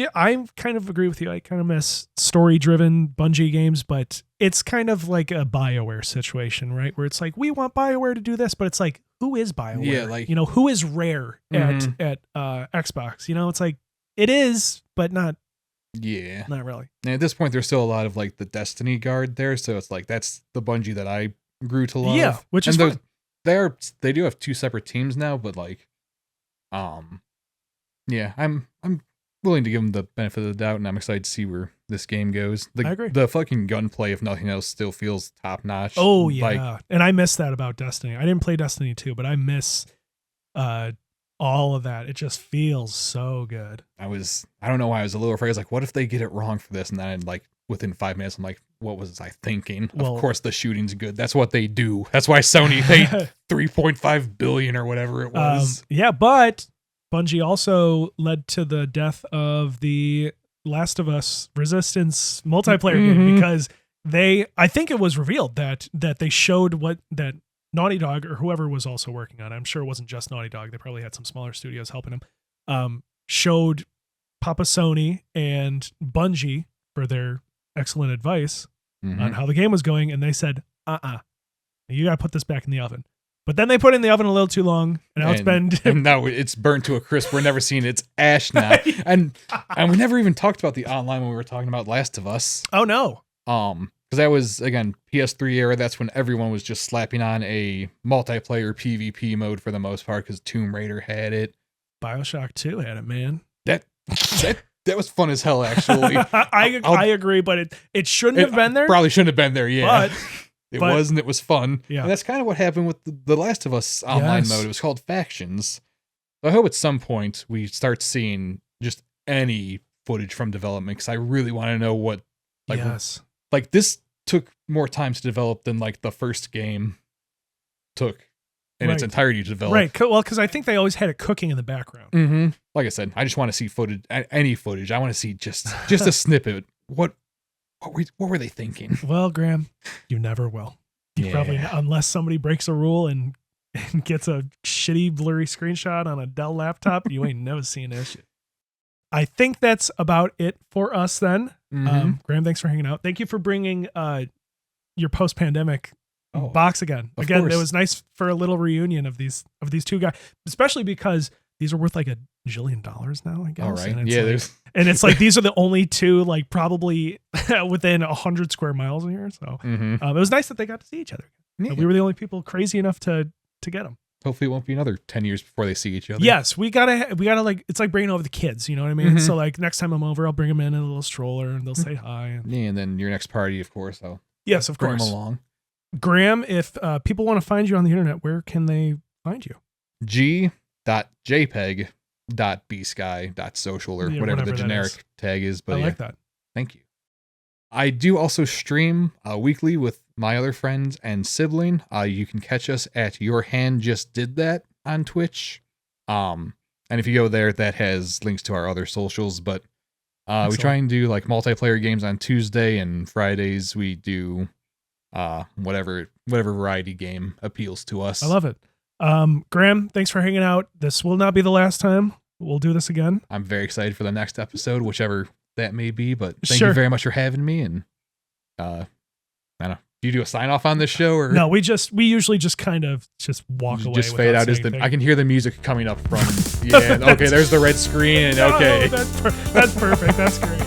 kind of agree with you. I kind of miss story-driven Bungie games, but it's kind of like a BioWare situation, right? Where it's like, we want BioWare to do this, but it's like, who is BioWare? Yeah, like who is Rare at Xbox? It's like it is, but not. Yeah, not really. And at this point, there's still a lot of like the Destiny guard there, so it's like that's the Bungie that I grew to love. Yeah, which is fun. They do have two separate teams now, but like, yeah, I'm willing to give them the benefit of the doubt, and I'm excited to see where this game goes. I agree. The fucking gunplay, if nothing else, still feels top notch. Oh yeah, and I miss that about Destiny. I didn't play Destiny 2, but I miss all of that. It just feels so good. I don't know why I was a little afraid. I was like, what if they get it wrong for this? And then like within 5 minutes, I'm like, what was I thinking? Well, of course the shooting's good. That's what they do. That's why Sony paid $3.5 billion or whatever it was. Yeah, but Bungie also led to the death of the Last of Us Resistance multiplayer game because I think it was revealed that they showed that Naughty Dog or whoever was also working on it, I'm sure it wasn't just Naughty Dog, they probably had some smaller studios helping them, showed Papa Sony and Bungie for their excellent advice on how the game was going, and they said, you gotta put this back in the oven. But then they put it in the oven a little too long, and now it's been and now it's burnt to a crisp. We're never seeing its ash now. and we never even talked about the online when we were talking about Last of Us. Oh no. Because that was, again, PS3 era. That's when everyone was just slapping on a multiplayer PvP mode for the most part because Tomb Raider had it. BioShock 2 had it, man. That was fun as hell, actually. I agree, but it shouldn't have been there. Probably shouldn't have been there, yeah. But was, and it was fun. Yeah. And that's kind of what happened with the Last of Us online mode. It was called Factions. I hope at some point we start seeing just any footage from development because I really want to know what, like this took more time to develop than like the first game took in its entirety to develop. Right. Well, because I think they always had it cooking in the background. Like I said, I just want to see footage, any footage. I want to see just a snippet. What were they thinking? Well, Graham, you never will. You probably, unless somebody breaks a rule and gets a shitty blurry screenshot on a Dell laptop, you ain't never seen that shit. I think that's about it for us then. Graham, thanks for hanging out. Thank you for bringing your post-pandemic box again. Again, it was nice for a little reunion of these two guys, especially because these are worth like $1 jillion now, I guess. All right. And it's like these are the only two like probably within 100 square miles of here. So it was nice that they got to see each other. We were the only people crazy enough to get them. hopefully it won't be another 10 years before they see each other. Yes, we gotta like, it's like bringing over the kids, you know what I mean? Mhm. So like next time I'm over, I'll bring them in a little stroller and they'll say hi. And, Yeah, and then your next party, of course, I'll yes, of bring them course. along. Graham, if people want to find you on the internet, where can they find you? g.jpeg.bsky.social or Yeah, whatever the that generic is. tag is. But I yeah, like that. thank you. I do also stream weekly with my other friends and sibling. You can catch us at Your Hand Just Did That on Twitch. And if you go there, that has links to our other socials. But we try and do like multiplayer games on Tuesday, and Fridays we do whatever variety game appeals to us. I love it. Graham, thanks for hanging out. This will not be the last time. We'll do this again. I'm very excited for the next episode, whichever that may be. But thank Sure. you very much for having me. And I don't know. Do you do a sign off on this show, or No, we usually just kind of just walk away. just fade without out as saying the? anything. I can hear the music coming up from. Yeah. Okay. There's the red screen, and okay. Oh, that's perfect. That's great.